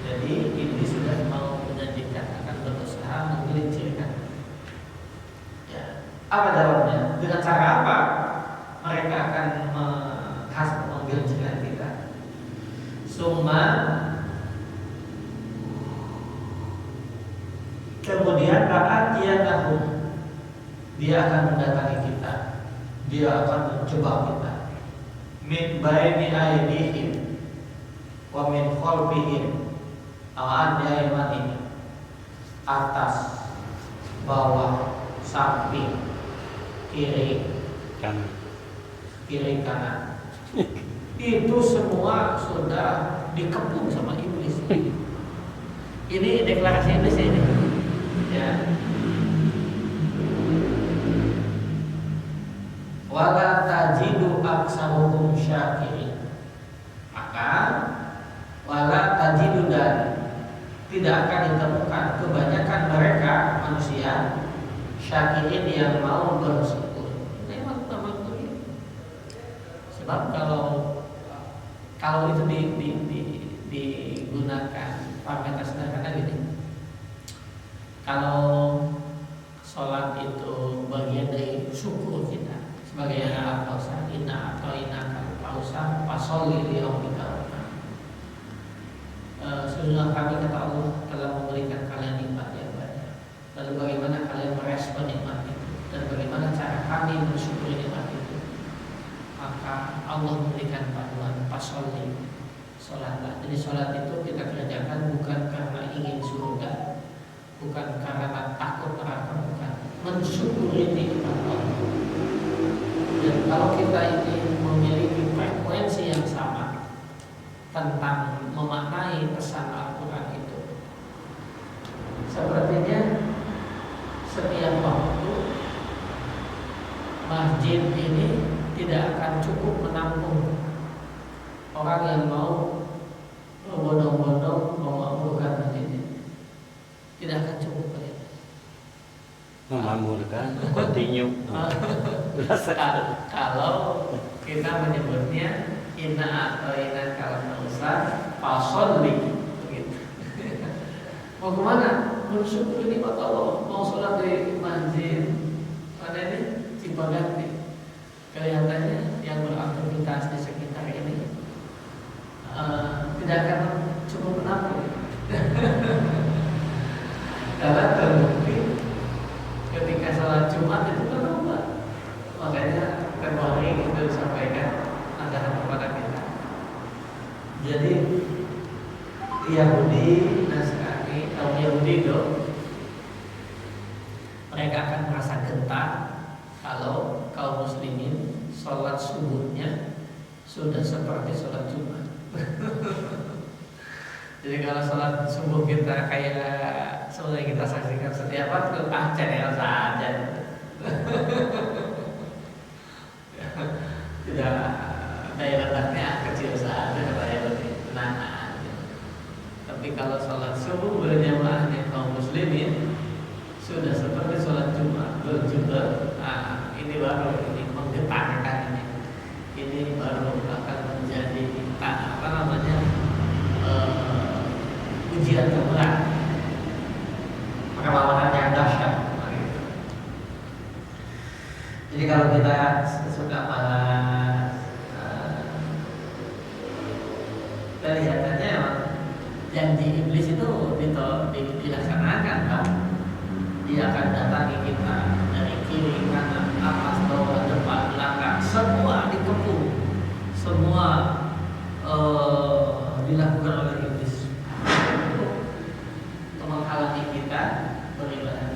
Jadi ini sudah mau menjanjikan akan berusaha menggelincirkan. Ya. Apa jawabnya? Dengan cara apa mereka akan menggelincirkan kita? Summa, kemudian la'atiyannahum, dia akan mendatangi kita, dia akan menjebak kita. Min baini aydihim wa min khalfihim, an yaimanihim, atas, bawah, samping, kiri kanan. Itu semua sudah dikepung sama iblis. Ini deklarasi iblis ini. Ya. Wala tajidu aksaruhum syakirin. Maka wala tajidu, dan tidak akan ditemukan kebanyakan mereka manusia syakirin yang mau bersyukur. Memang begitu. Sebab kalau itu digunakan parameter sederhana gini. Kalau sholat itu bagian dari syukur kita, sebagai al-Kausar, inna al-Kausar fasolli li rabbika. Sesungguhnya kami, kata Allah, telah memberikan kalian nikmat yang banyak. Lalu bagaimana kalian merespon nikmat itu, dan bagaimana cara kami bersyukur nikmat itu? Maka Allah memberikan panduan fasolli, sholatlah. Jadi sholat itu kita kerjakan bukan karena ingin surga, bukan karena takut neraka, bukan, mensyukuri nikmat Allah. Dan kalau kita ini memiliki frekuensi yang sama tentang memaknai pesan Al-Quran itu, sepertinya setiap waktu masjid ini tidak akan cukup menampung orang yang mau berbondong-bondong memakmurkan masjid ini. Tidak akan cukup begitu.
Memakmurkan, continue.
Kalau kita menyebutnya inna al-Kausar fasolli, begitu. Mau kemana? Bersyukur nikmat Allah. Mau sholat di masjid mana ini? Cipaganti. Kelihatannya yang beraktivitas di sekitar ini tidak akan cukup menampung. Karena terbukti ketika sholat Jumat itu berubah. Makanya kemarin itu disampaikan anggaran kepada kita. Jadi Yahudi, Nasrani, kaum Yahudi itu mereka akan merasa gentar kalau kaum muslimin sholat subuhnya sudah seperti sholat Jumat. Jadi kalau sholat subuh kita kayak seperti kita saksikan setiap waktu, channel saja. Tidak, daya ledaknya kecil saja, katanya lebih tenang. Tapi kalau sholat subuh berjamaahnya kaum muslimin sudah seperti sholat Jumat berjumlah, ini baru ini menggetarkan ini. Ini baru akan menjadi ujian terberat, perlawanan yang dahsyat. Jadi kalau kita suka malas, kelihatannya janji iblis itu dilaksanakan, kan? Dia akan datangi kita dari kiri, kanan, atas, bawah, depan, belakang, semua dikepung, semua dilakukan oleh iblis untuk menghalangi kita beribadah.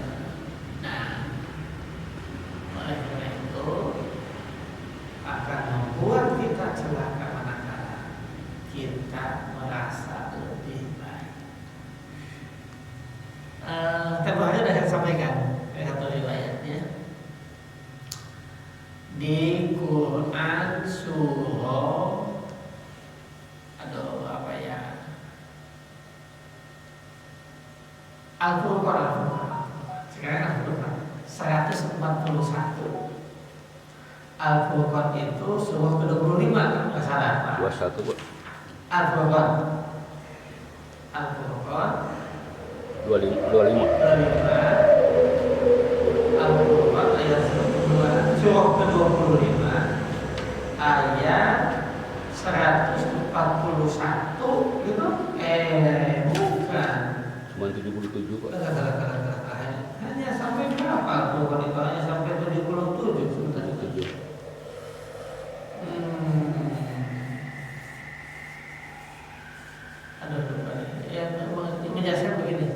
Nah, oleh karena itu akan membuat kita celaka manakala kita merasa lebih baik. Tempoh hari sudah saya sampaikan satu riwayatnya di Quran surah Al-Furqan. Sekarang Al-Furqan 141. Al-Furqan itu surah ke-25 nggak salah Pak.
21 Pak.
Al-Furqan. Al-Furqan
25.
Al-Furqan ayat 2, surah ke-25 ayat 141 gitu. Bukan.
Cuma 77 Pak.
Hanya sampai berapa Al-Furqan itu? Hanya sampai 77 sebentar.
77.
Aduh, lupa nih. Ya, menjelaskan begini.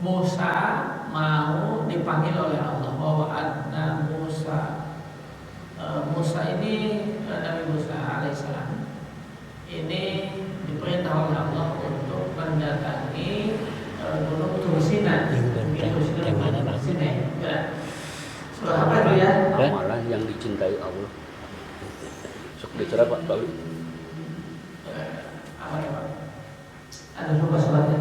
Musa mau dipanggil oleh Allah bahwa ada Musa. Musa ini Nabi Musa alaihissalam ini diperintah oleh Allah untuk mendatangi Gunung Tursina. Tursina. Surah apa itu ya?
Amalan yang dicintai Allah. Sok bicara Pak Bawi.
Apa ya Pak? Ada lupa suratnya.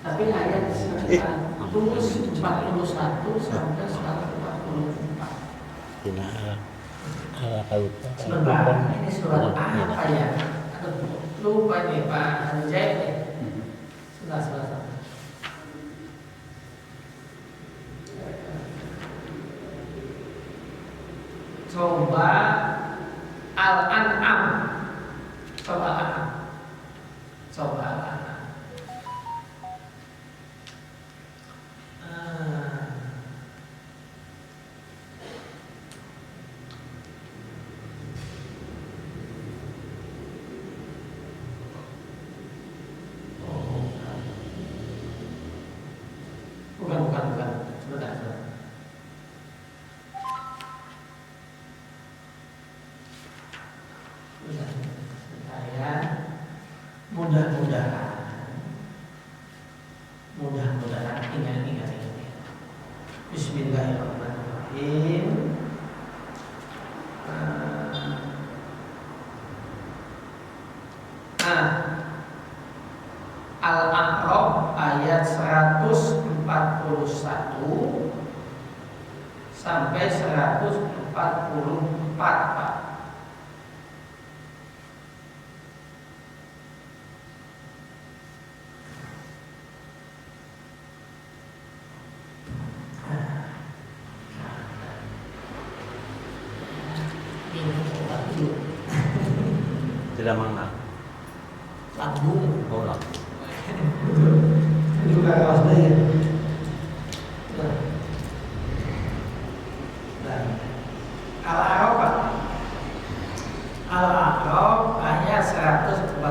Tapi ayat sekitar 41 sampai 144. Sebentar, ini surat apa ya? Aduh, lupa nih Pak Anjay nih. Sebentar. Coba Al-An'am. Coba Al-An'am. Bukan. Sebentar. Saya mudah-mudahan ingat. Bismillahirrahmanirrahim. Al-A'raf ayat 141 sampai 144 Pak.
Tidak mangga.
Lambung.
Oh lah.
Juga kaos deh. Al-A'raf ayat 141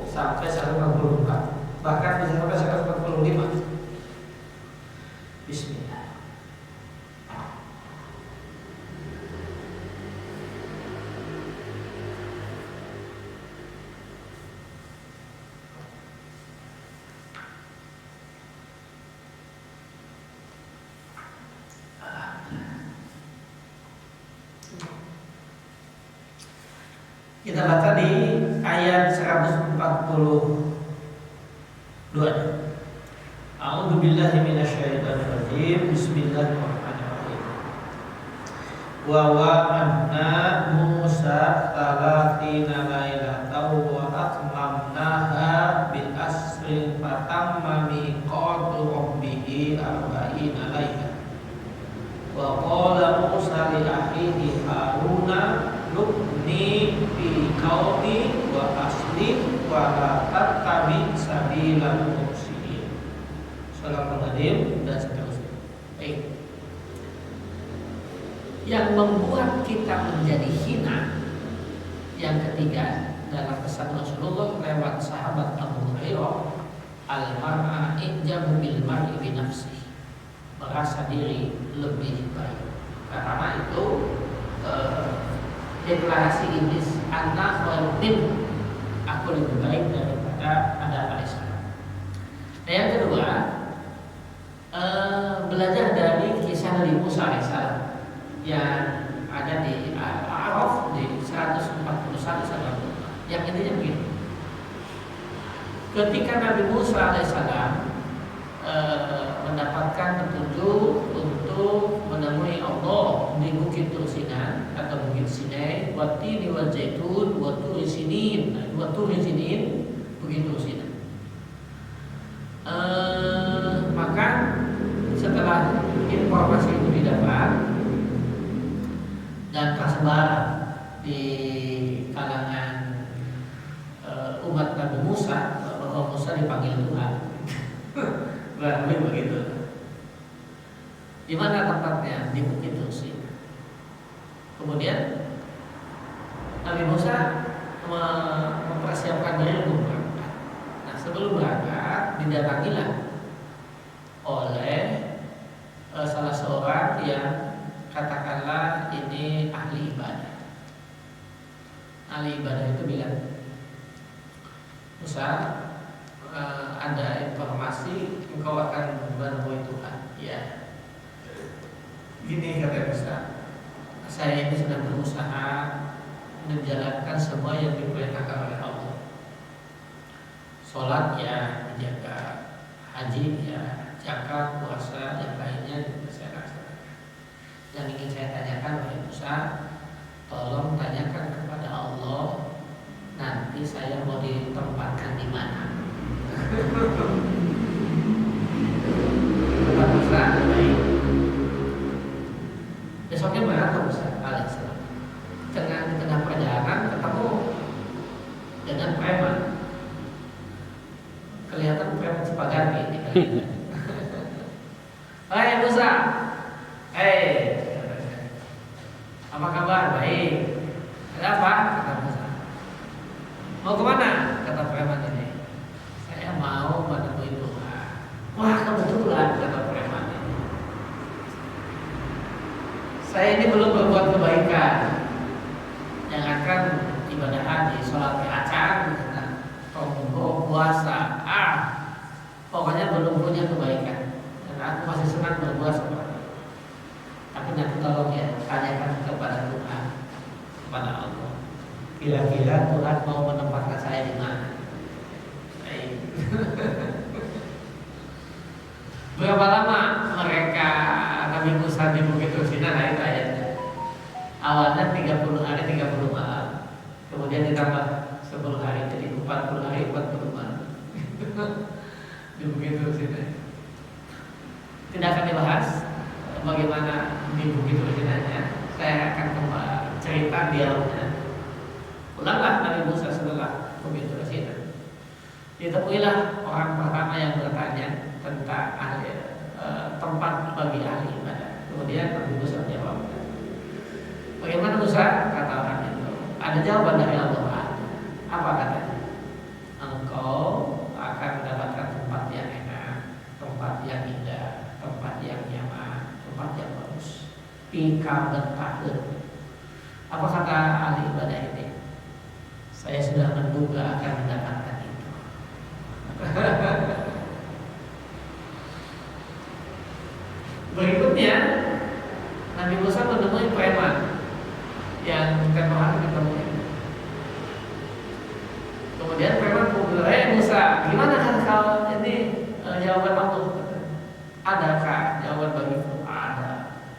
sampai 144. Bahkan bisa sampai 145. Bismillah. Kita baca di ayat 142. A'udzu billahi minasyaitonir rajim. Bismillahirrahmanirrahim. Wa wa'adna Musa 30 lailatan wa atmamnaha bil asrin fatamma miqatu rabbih 40 lailatan. Wa qala Musa li akhihi Haruna nubni fi qaumi wa aslim wa la tattabi sabilal mufsidin. Sallallahu alaihi dan seterusnya. Baik. Yang membuat kita menjadi hina yang ketiga dalam pesan Rasulullah lewat sahabat Abu Hurairah, al-mar'a ijabu bil mar'i bi nafsihi, merasa diri lebih baik. Karena itu deklarasi iblis, ana khairun minhu, aku lebih baik daripada Adam alaihissalam. Nah, yang kedua, belajar dari kisah Nabi Musa alaihissalam yang ada di Al-A'raf di 141 sampai. Yang intinya begini. ketika Nabi Musa alaihissalam mendapatkan petunjuk untuk menemui Allah di Bukit Tursinan atau Bukit Sinai, Watini wal Zaitun, Waturi Sinin, Bukit Tursinan. Maka setelah informasi itu didapat dan tersebar di kalangan umat Nabi Musa bahwa Musa dipanggil Tuhan. Berarti begitu. Di mana tempatnya? Di Bukit Tursinan. Kemudian Nabi Musa mempersiapkan diri untuk berangkat. Nah, sebelum berangkat didatangilah oleh salah seorang yang katakanlah ini ahli ibadah. Ahli ibadah itu bilang, Musa, ada informasi engkau akan menemui Tuhan. Ya. Gini kata Musa, saya ini sedang berusaha menjalankan semua yang diperintahkan oleh Allah. Sholat ya dijaga, haji ya, zakat, puasa, yang lainnya juga saya laksanakan. Yang ingin saya tanyakan, wahai Musa, tolong tanyakan kepada Allah, nanti saya mau ditempatkan di mana. Kata Musa, baik. Besoknya berangkat Musa alaihissalam. Dengan tengah perjalanan ketemu dengan preman. Kelihatan preman Cipaganti ini. Hai Musa, apa kabar? Baik. Ada apa? Kata Musa. Mau kemana? Kata preman ini. Saya mau menemui Tuhan. Wah, kebetulan, kata preman ini. Saya ini belum berbuat kebaikan yang akan ibadah haji, sholat acan, tonggo, puasa, pokoknya belum punya kebaikan. Dan aku masih senang berbuat seperti itu. Tapi nanti tolong ya, tanyakan kepada Tuhan, kepada Allah. Kira-kira Tuhan mau menempatkan saya di mana? Berapa lama mereka Nabi Musa di Bukit Tursinan? Nah, itu ayatnya. Awalnya 30 hari 30 malam. Kemudian ditambah 10 hari jadi 40 hari 40 malam. Di Bukit Tursinan. Tidak akan dibahas bagaimana di Bukit Tursinannya. Saya akan cerita dialognya. Pulanglah Nabi Musa setelah Bukit Tursinan. Ditemuilah orang pertama yang bertanya tentang tempat bagi ahli ibadah. Kemudian Nabi Musa menjawab, bagaimana Musa? Kata orang itu, ada jawaban dari Allah. Apa katanya? Engkau akan mendapatkan tempat yang enak, tempat yang indah, tempat yang nyaman, tempat yang bagus. Pika bertahun. Apa kata ahli ibadah ini? Saya sudah menduga akan mendapatkan itu. Berikutnya Nabi Musa menemui preman yang tempoh ketemu. Kemudian preman berkata, Musa, gimana kan kau ini jawaban Allah? Adakah jawaban bagiku? Ada.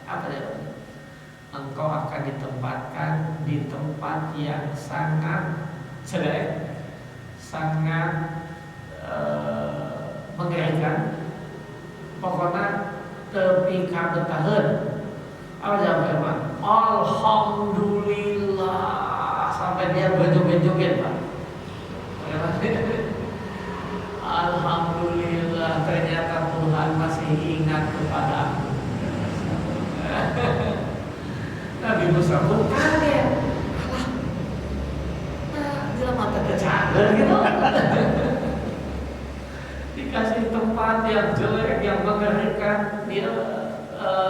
Apa jawabannya? Engkau akan ditempatkan di tempat yang sangat jelek, sangat mengerikan. Pokoknya tepi kabetaheun. Apa jawaban? Alhamdulillah, sampai dia benjok-benjokin, Pak. Alhamdulillah, ternyata Tuhan masih ingat kepada aku. Nabi Musa pun kaget. Dia mata kecager gitu. Dikasih tempat yang jelek, yang mengerikan, dia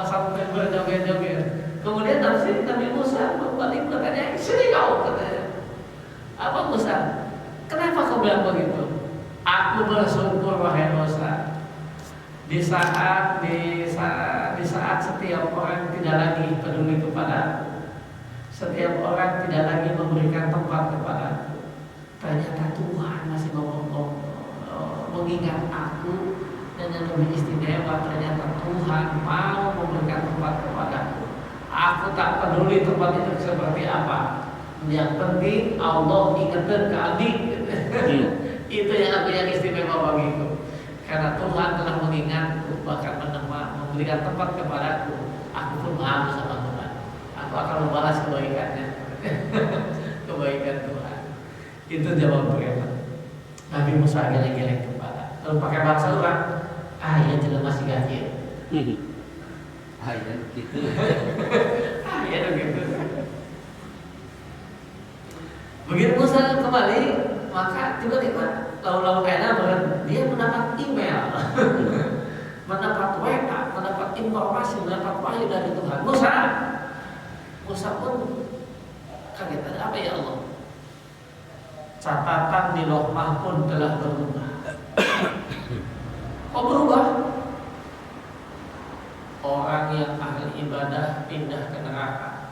sampai berjoget-joget. Kemudian Nabi Musa berbalik bertanya, sini kau, katanya. Apa Musa? Kenapa kau bilang begitu? Aku bersyukur wahai Musa. Di saat setiap orang tidak lagi peduli kepada aku, setiap orang tidak lagi memberikan tempat kepada aku, ternyata Tuhan masih ngomong-ngomong. mengingat aku, dan yang lebih istimewa ternyata Tuhan mau memberikan tempat kepadaku. Aku tak peduli tempat itu seperti apa. Yang penting Allah ingatkan ke adik. Itu yang istimewa bagiku. Karena Tuhan telah mengingatku, bahkan memberikan tempat kepadaku. Aku pun malu sama Tuhan. Aku akan membalas kebaikannya. Kebaikan Tuhan. Itu jawab mereka. Nabi Musa geleng-geleng kepala. Lalu pakai bahasa orang, ya jelas masih ganjil.
Ya gitu.
Ya begitu. Begitu Musa kembali, maka tiba-tiba lalu kayaknya dia mendapat email, mendapat WA, mendapat informasi, mendapat wahyu dari Tuhan. Musa pun kaget, ada apa ya Allah? Catatan di Lauh Mahfuz telah berubah. Kok berubah? Orang yang ahli ibadah pindah ke neraka,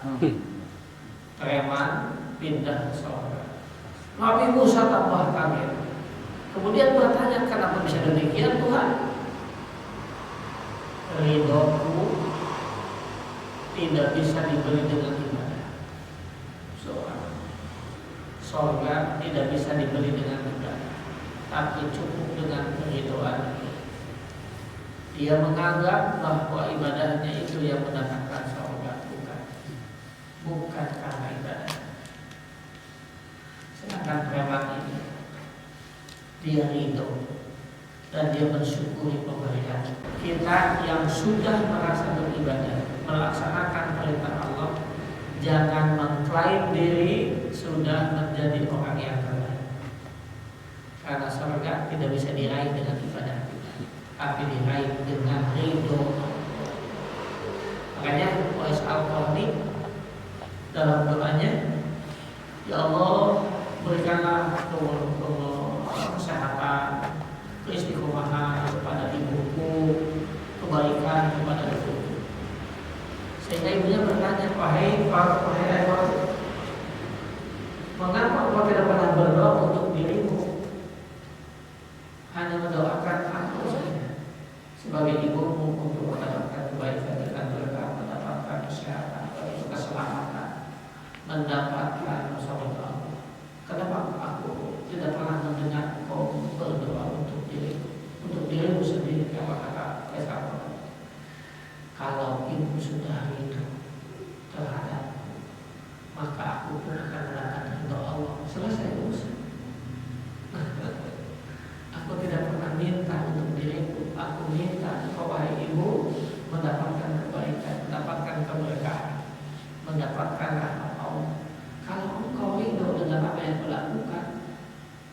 preman pindah ke surga. Nabi Musa tambah kaget. Kemudian bertanya, kenapa bisa demikian Tuhan? Ridhoku tidak bisa dibeli dengan ibadah. Surga tidak bisa dibeli dengan ibadah, tapi cukup dengan keridhaan. Dia menganggap bahwa ibadahnya itu yang mendatangkan surga, bukan karena ibadah. Sedangkan preman ini, dia ridho dan dia bersyukuri pemberian. Kita yang sudah merasa beribadah, melaksanakan perintah Allah, jangan mengklaim diri sudah menjadi orang yang terbaik. Karena surga tidak bisa diraih dengan ibadah kita, tapi diraih dengan ridho. Makanya Uwais Al-Qarni dalam doanya, ya Allah, berikanlah kesehatan, keistiqomahan kepada ibuku, kebaikan kepada ibuku. Sehingga ibunya bertanya, wahai ayah, mengapa kau tidak pernah berdoa untuk dirimu? Hanya mendoakan aku saja sebagai ibumu untuk mendapatkan kebaikan dan berkah, mendapatkan kesehatan, keselamatan, mendapatkan surga. Kenapa aku tidak pernah mendengar kau berdoa untuk dirimu sendiri? Apa kata Esau? Kalau ibu sudah ridho terhadap, maka aku pun akan mendapatkan doa Allah. Selesai urusan. Aku tidak pernah minta untuk diriku. Aku minta engkau wahai ibu mendapatkan kebaikan, mendapatkan keberkahan, mendapatkan rahmat Allah. Kalau engkau ridho dengan apa yang kau lakukan,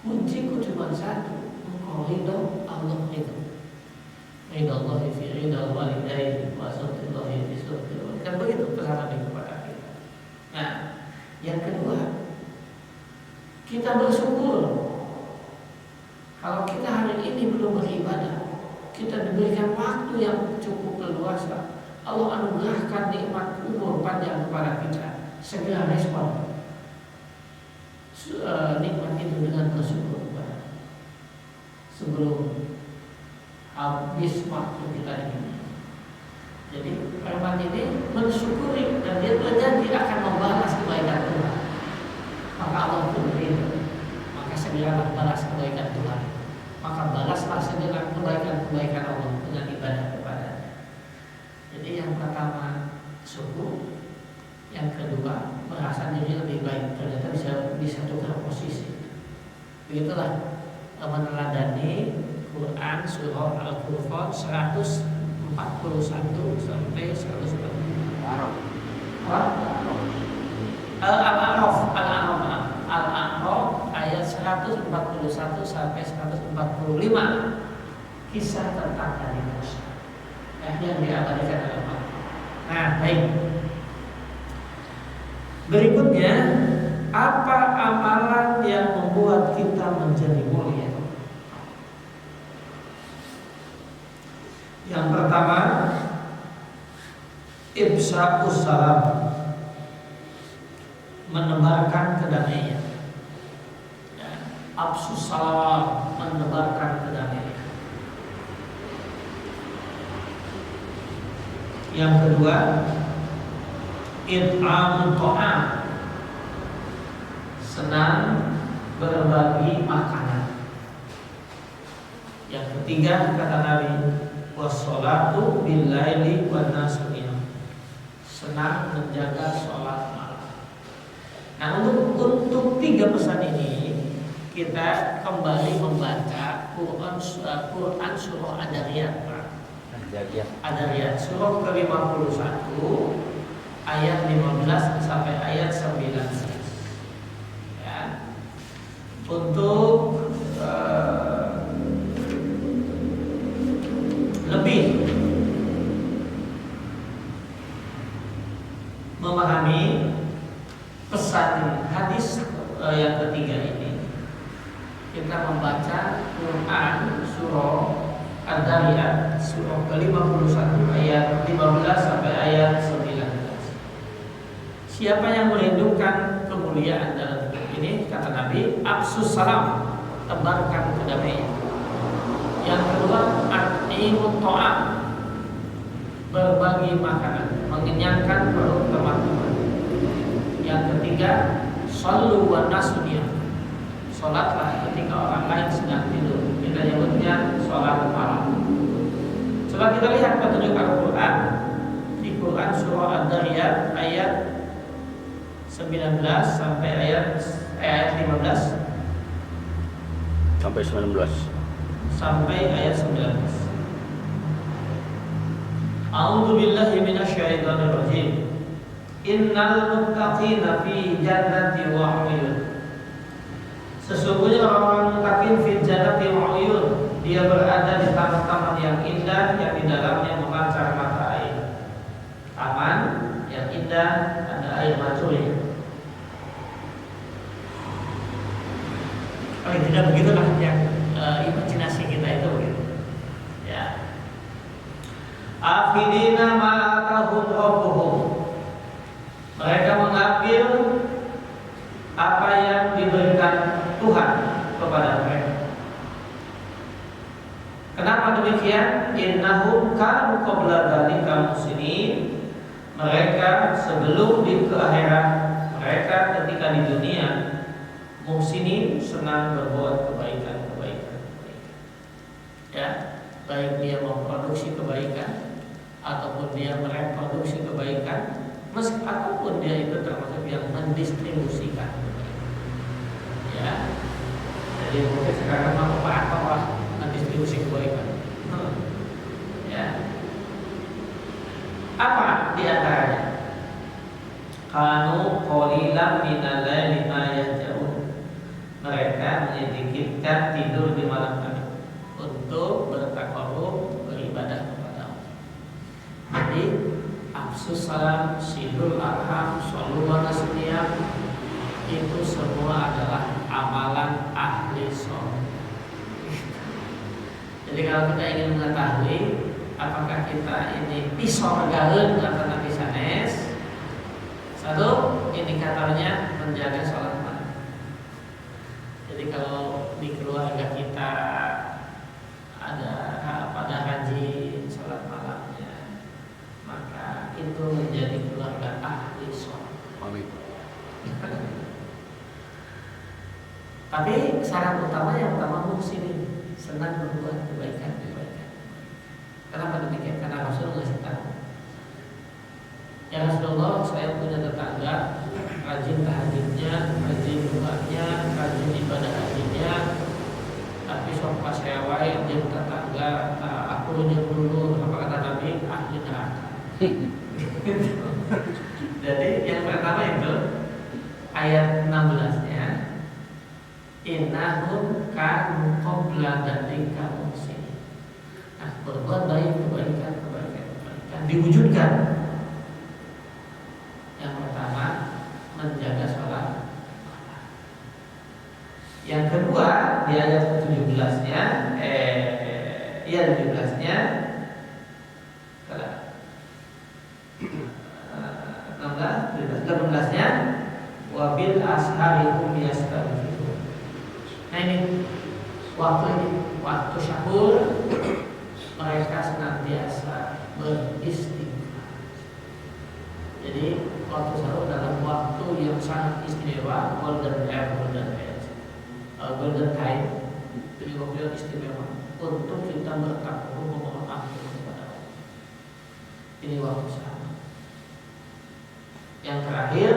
kunciku cuma satu: engkau ridho, Allah ridho. Ridho Allah fi ridho walidayhi wa sawtillahi fi sawtillahi. Kan begitu pesan Nabi kepada kita. Nah, yang kedua, kita bersyukur kalau kita hari ini belum beribadah, kita diberikan waktu yang cukup leluasa. Allah anugerahkan nikmat umur panjang kepada kita. Segera respon nikmat itu dengan bersyukur kepada sebelum habis waktu kita ini. Jadi preman ini mensyukuri dan dia berjanji akan membalas kebaikan Tuhan. Maka Allah pun ridho. Maka segera balas kebaikan Tuhan. Maka balaslah segera kebaikan Allah dengan ibadah kepada-Nya. Jadi yang pertama syukur, yang kedua merasa diri lebih baik, ternyata bisa tukar posisi. Begitulah meneladani Quran surah Al-Furqan 141 sampai 140. Al-A'raf ayat 141 sampai 145, kisah tentang Nabi Musa yang diabadikan dalam Al-Quran. Nah, baik. Berikutnya, apa amalan yang membuat kita menjadi mulia? Yang pertama, ifsya'us salam, menebarkan kedamaian. Afsus salam, menebarkan kedamaian. Yang kedua, it'amut ta'am, senang berbagi makanan. Yang ketiga, kata Nabi, wassolatu billaili wan nasu niyam, senang menjaga sholat malam. Nah, untuk tiga pesan ini kita kembali membaca Quran surah Ad-Dariyat. Ad-Dariyat surah ke-51 ayat 15 sampai ayat 19. Ya. Untuk lebih memahami pesan hadis yang ketiga ini, kita membaca Quran surah Ad-Dariyat surah ke-51 ayat 15 sampai ayat 19. Siapa yang merindukan kemuliaan dalam hidup ini, kata Nabi, afsus salam, tebarkan kedamaian. Yang kedua, at'imut ta'am, berbagi makanan, mengenyangkan perut teman-teman. Yang ketiga, shallu wan nasu niyam, sholatlah ketika orang lain sedang tidur. Kita nyebutnya sholat malam. Coba kita lihat petunjuk Al-Quran di Quran surah Ad-Dariyat ayat 19 sampai ayat 15
sampai 19.
Sampai ayat 19. A'udzu billahi minasyaitonir rajim. Innal muttaqina fi jannati wa 'uyun. Sesungguhnya orang-orang muttaqin fi jannati wa 'uyun, dia berada di taman-taman yang indah yang di dalamnya memancar mata air. Taman yang indah, ada air mancurnya. Paling tidak begitulah yang imajinasi kita itu begitu. Ya. Afidina ma'atahum rabbuhum, mereka mengambil apa yang diberikan Tuhan kepada mereka. Kenapa demikian? Innahum kanu qabla dzalika muslimin, mereka sebelum di akhirat, mereka ketika di dunia muhsinin, senang berbuat kebaikan. Ya, baik dia memproduksi kebaikan ataupun dia mereproduksi kebaikan, meskipun dia itu termasuk yang mendistribusikan. Ya, jadi mungkin sekarang manfaat mendistribusi kebaikan. Ya, apa di antaranya? Kanu qalilan minal laili ma yahjaun, mereka menyedikitkan tidur di malam hari untuk bertakarub, beribadah kepada Allah. Jadi afsus salam, silul arham, shallu wa nasuniyam, itu semua adalah amalan ahli sholih. Jadi kalau kita ingin mengetahui apakah kita ini pisor gaun atau nabi sanes, satu indikatornya menjaga sholat malam. Jadi kalau di keluarga kita ada pada rajin sholat malamnya, maka itu menjadi keluarga ahli sholat.
Amin.
Tapi syarat utama yang pertama muhsinin, senang berbuat kebaikan. Kenapa demikian? Karena Rasul ngasih tahu, ya Rasulullah, saya punya tetangga rajin tahajudnya, rajin doanya, rajin ibadah hajinya, tapi pas saya wae dia tetangga, aku rujuk dulu. Apa kata Nabi? Ahli neraka. Jadi yang pertama itu ayat 16-nya, innahum kanu qabla dzalika muhsinin. Nah, berbuat baik, kebaikan diwujudkan. Yang pertama, menjaga sholat. Yang kedua, di ayat ke-17-nya, 17-nya, 18-nya, wabil asharikum yastaghfirun. Nah ini waktu syahur, mereka senantiasa beristighfar. Jadi waktu sahur dalam waktu yang sangat istimewa, golden time, jadi waktu yang istimewa untuk kita bertakwa memohon ampun kepada Allah. Ini waktu sahur. Yang terakhir,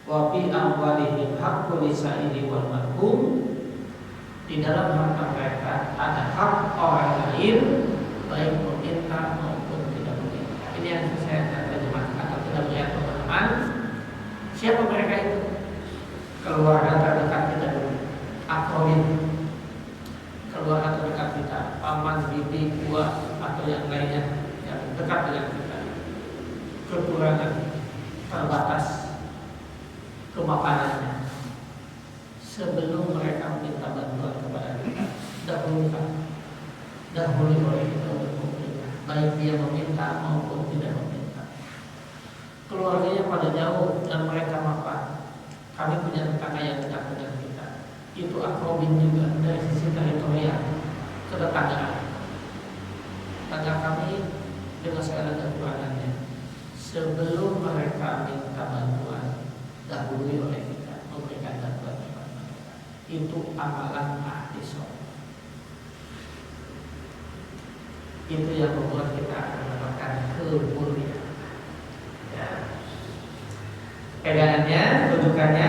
wa fi amwalihim haqqul lisaili wal mahkum, di dalam harta mereka ada hak orang lain, baik meminta maupun tidak meminta. Ini yang saya terjemahkan atau tidak melihat pemahaman. Siapa mereka itu? Keluarga terdekat kita dulu, akrobin, keluarga terdekat kita, paman, bibi, buah atau yang lainnya yang dekat dengan kita. Kekurangan terbatas kemapanannya. Sebelum mereka minta bantuan kepada kita, dahulu oleh kita untuk meminta, baik dia meminta maupun tidak meminta. Keluarganya pada jauh dan mereka mapan. Kami punya tetangga yang dekat dengan kita. Itu akrobin juga dari sisi teritorial, ketetanggaan. Tetangga kami dengan segala kekurangannya. Sebelum mereka minta bantuan, dahului oleh kita memberikan bantuan kepada mereka. Itu amalan ahli sholat. Itu yang membuat kita akan mendapatkan kemuliaan. Ya. Pegangannya, rujukannya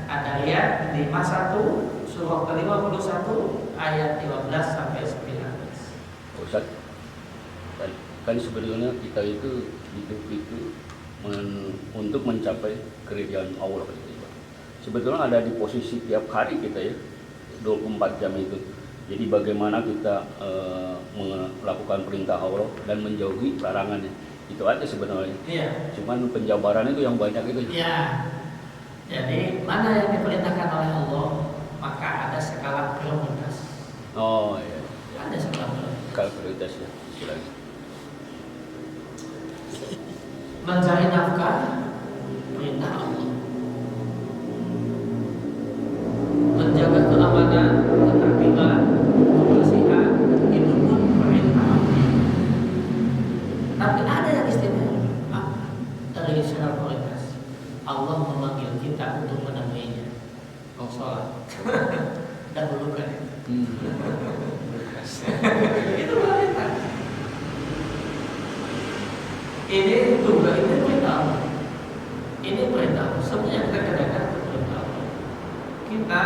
ada lihat di 51 surah ke-51 ayat 15 sampai 19.
Ustaz, kan sebenarnya kita itu hidup itu untuk mencapai keridhaan Allah gitu. Sebetulnya ada di posisi tiap hari kita ya 24 jam itu. Jadi bagaimana kita melakukan perintah Allah dan menjauhi larangannya. Itu aja sebenarnya.
Iya.
Cuman penjabaran itu yang banyak itu.
Ya. Jadi mana yang diperintahkan oleh Allah, maka ada skala prioritas.
Oh iya.
Ada skala prioritas.
Skala prioritas ya istilahnya.
Mencari nafkah, perintah Allah. Menjaga keamanan, ketertiban, kebersihan, itu pun perintah Allah. Tapi ada yang istimewa. Apa? Dari skala prioritas, Allah memanggil kita untuk menemuinya. Sholat. Dahulukan. Itu perintah. Ini juga ini perintah Allah. Ini perintah Allah. Semuanya kita kerjakan perintah Allah. Kita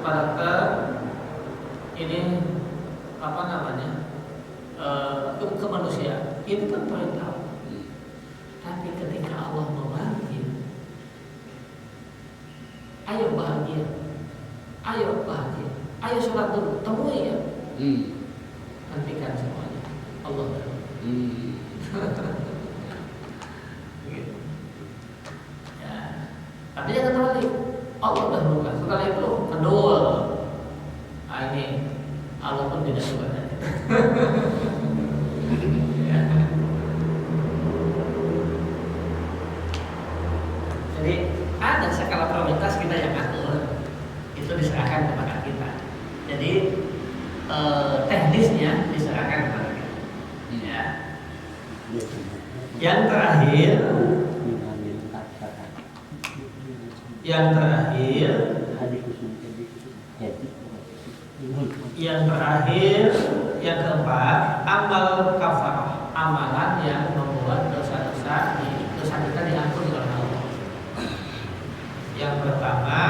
pada ini apa namanya kemanusiaan. Itu kan perintah Allah. Tapi ketika Allah memanggil, ayo bahagia, ayo sholat dulu, temui ya. Hentikan semuanya. Allah. Gitu. Ya. Tapi jangan terbalik. Allah dahulukan. Setelah itu kedua. Ini Allah pun tidak suka. Ya. Jadi ada skala prioritas kita yang atur. Itu diserahkan kepada kita. Jadi teknisnya diserahkan kepada kita. Ya. Yang terakhir yang keempat, amal kafarah, amalan yang membuat dosa kita diampuni oleh Allah. Yang pertama,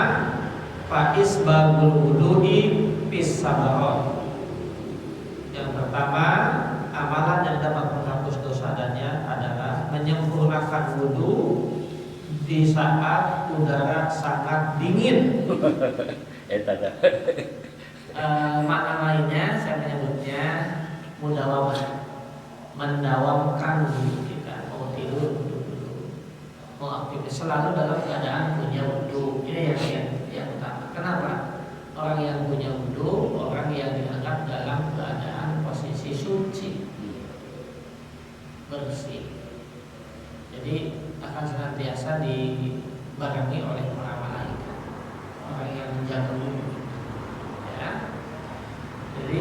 faisbagul wudu'i fis sabaron. Yang pertama, amalan yang dapat menghapus dosa dannya adalah menyempurnakan wudu di saat udara sangat dingin. Makna lainnya saya menyebutnya mudawamah, mendawamkan wudu kita. Mau tidur wudu dulu, mau aktivitas selalu dalam keadaan punya wudu. Ini yang utama. Kenapa? Orang yang punya wudu, orang yang dianggap dalam keadaan posisi suci, bersih. Jadi akan senantiasa dibarengi oleh para malaikat, orang yang menjaga wudu. Ya. Jadi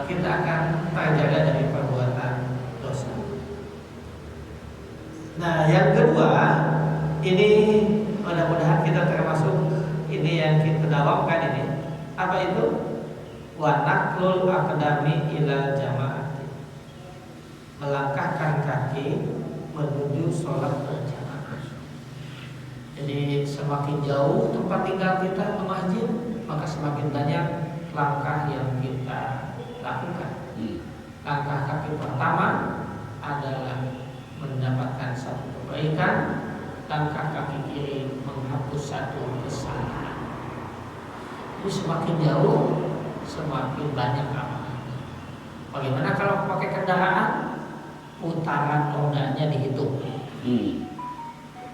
kita akan terjaga dari perbuatan dosa. ini mudah-mudahan kita termasuk ini yang kita dawamkan ini. Apa itu? Wa naqlul aqdami ila jamaah. Melangkahkan kaki menuju sholat berjamaah. Jadi semakin jauh tempat tinggal kita ke masjid, maka semakin banyak langkah yang kita lakukan. Langkah kaki pertama adalah mendapatkan satu kebaikan, langkah kaki kiri menghapus satu kesalahan. Jadi semakin jauh, semakin banyak amalan. Bagaimana kalau pakai kendaraan? Putaran rodanya dihitung.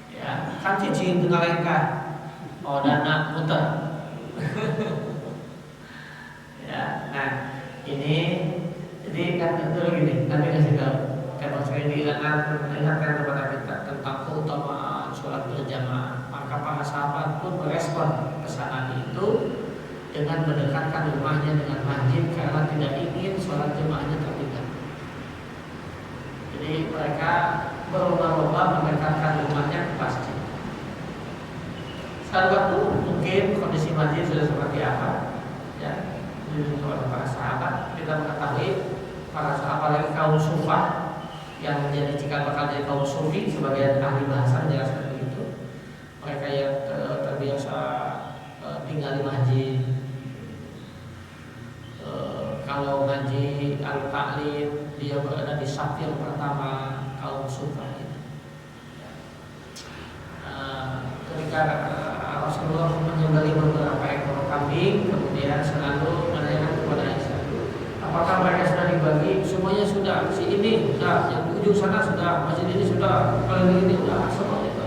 Ya, kan cicing tengah lengkah. Oh, dana muter. Ya, nah ini jadi kan itu gini, nanti kasih tahu. Kalau saya diingatkan kepada kita tentang keutamaan sholat berjamaah, maka para sahabat pun merespon pesanan itu dengan mendekatkan rumahnya dengan masjid karena tidak ingin sholat jamaahnya tertinggal. Jadi mereka berlomba-lomba mendekatkan rumahnya ke masjid. Saat waktu mungkin kondisi masjid sudah seperti apa, ya, oleh para sahabat kita mengetahui para sahabat lagi kaum sufah yang menjadi cikal bakal dari kaum sufi sebagai ahli bahasa menjelaskan begitu. Mereka yang terbiasa tinggal di masjid. Kalau ngaji al-ta'lim dia berada di saf yang pertama kaum sufah itu. Ketika Rasulullah menyembelih beberapa ekor kambing, kemudian selalu menanyakan kepada Aisyah, apakah mereka sudah dibagi? Semuanya sudah. Si ini sudah, yang di ujung sana sudah, masjid ini sudah, kalau ini sudah, semuanya itu.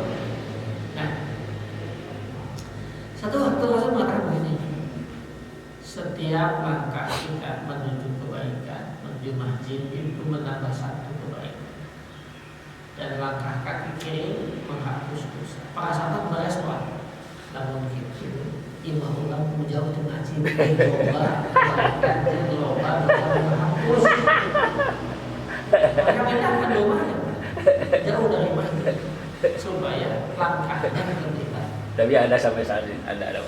Nah, satu waktu Rasul mengatakan begini, setiap langkah kita menuju kebaikan, menuju masjid itu menambah satu kebaikan, dan langkah kaki kiri menghapus dosa. Para sahabat merespon, namun gitu, imam ulang jauh di masjid, loba menghapus. Mereka pindahkan rumahnya jauh dari masjid supaya langkahnya terlihat.
Tapi ada sampai saat ini, ada.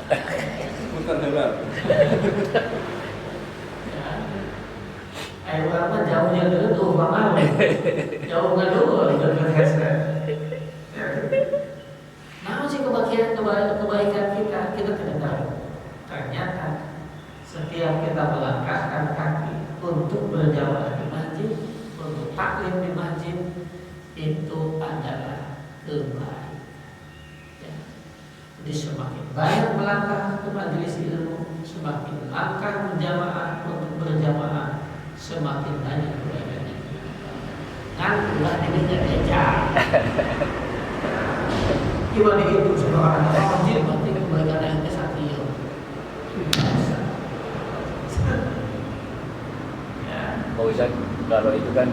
Bukan benar.
Air lama jauhnya dulu tuh mana? Jauh nggak dulu Nah, sih kebaikan kita tidak tahu. Ternyata setiap kita melangkahkan kaki untuk berjamaah di masjid, untuk taklim di masjid, itu adalah kebaikan. Ya. Jadi semakin banyak melangkah ke majelis ilmu, semakin langkah berjamaah untuk berjamaah, semakin banyak kebaikannya. Kan ulah dirinya eja. Gimana itu seorang masjid berarti kebaikan yang kesatria.
Pak Ustaz, kalau itu kan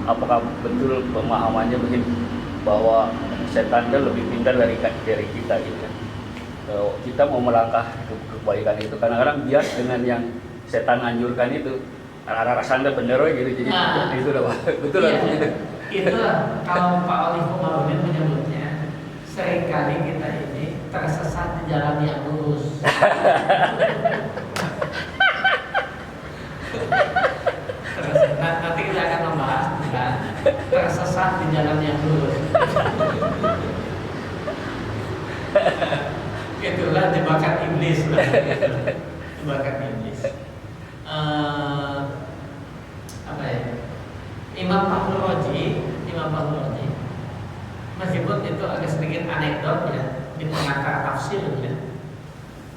apakah betul pemahamannya begini bahwa setan kan lebih pintar dari kita gitu kan? Kalau kita mau melangkah ke kebaikan itu kadang-kadang bias dengan yang setan anjurkan itu. Arah rasanya bener gitu, jadi itu udah betul lah.
Iya, itulah kalau Pak Oli Komarudin menyebutnya, seringkali kita ini tersesat di jalan yang lurus. Nanti kita akan membahas kan, tersesat di jalan yang lurus. Itulah jebakan iblis, jebakan iblis. Apa ya? Imam Fahrul Razi, meskipun itu agak sedikit anekdot ya di pengantar tafsir ya,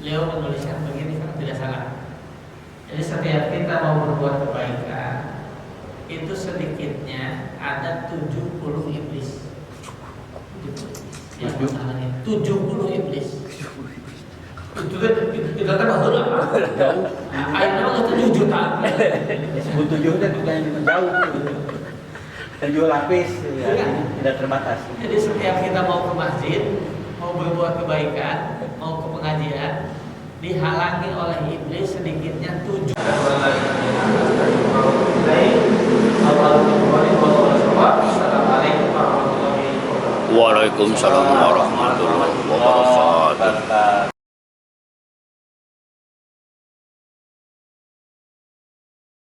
beliau menuliskan begini kalau tidak salah. Jadi setiap kita mau berbuat kebaikan itu sedikitnya ada 70 iblis. Yang masalahnya 70 iblis. Itu kan kita tahu apa? Akhirnya itu 7 juta.
Disebut 7 itu bukan jauh. 7 lapis ya, tidak terbatas.
Jadi setiap kita mau ke masjid, mau berbuat kebaikan, mau ke pengajian, dihalangi oleh iblis sedikitnya 7. Assalamualaikum warahmatullahi wabarakatuh.
Waalaikumsalam warahmatullahi wabarakatuh.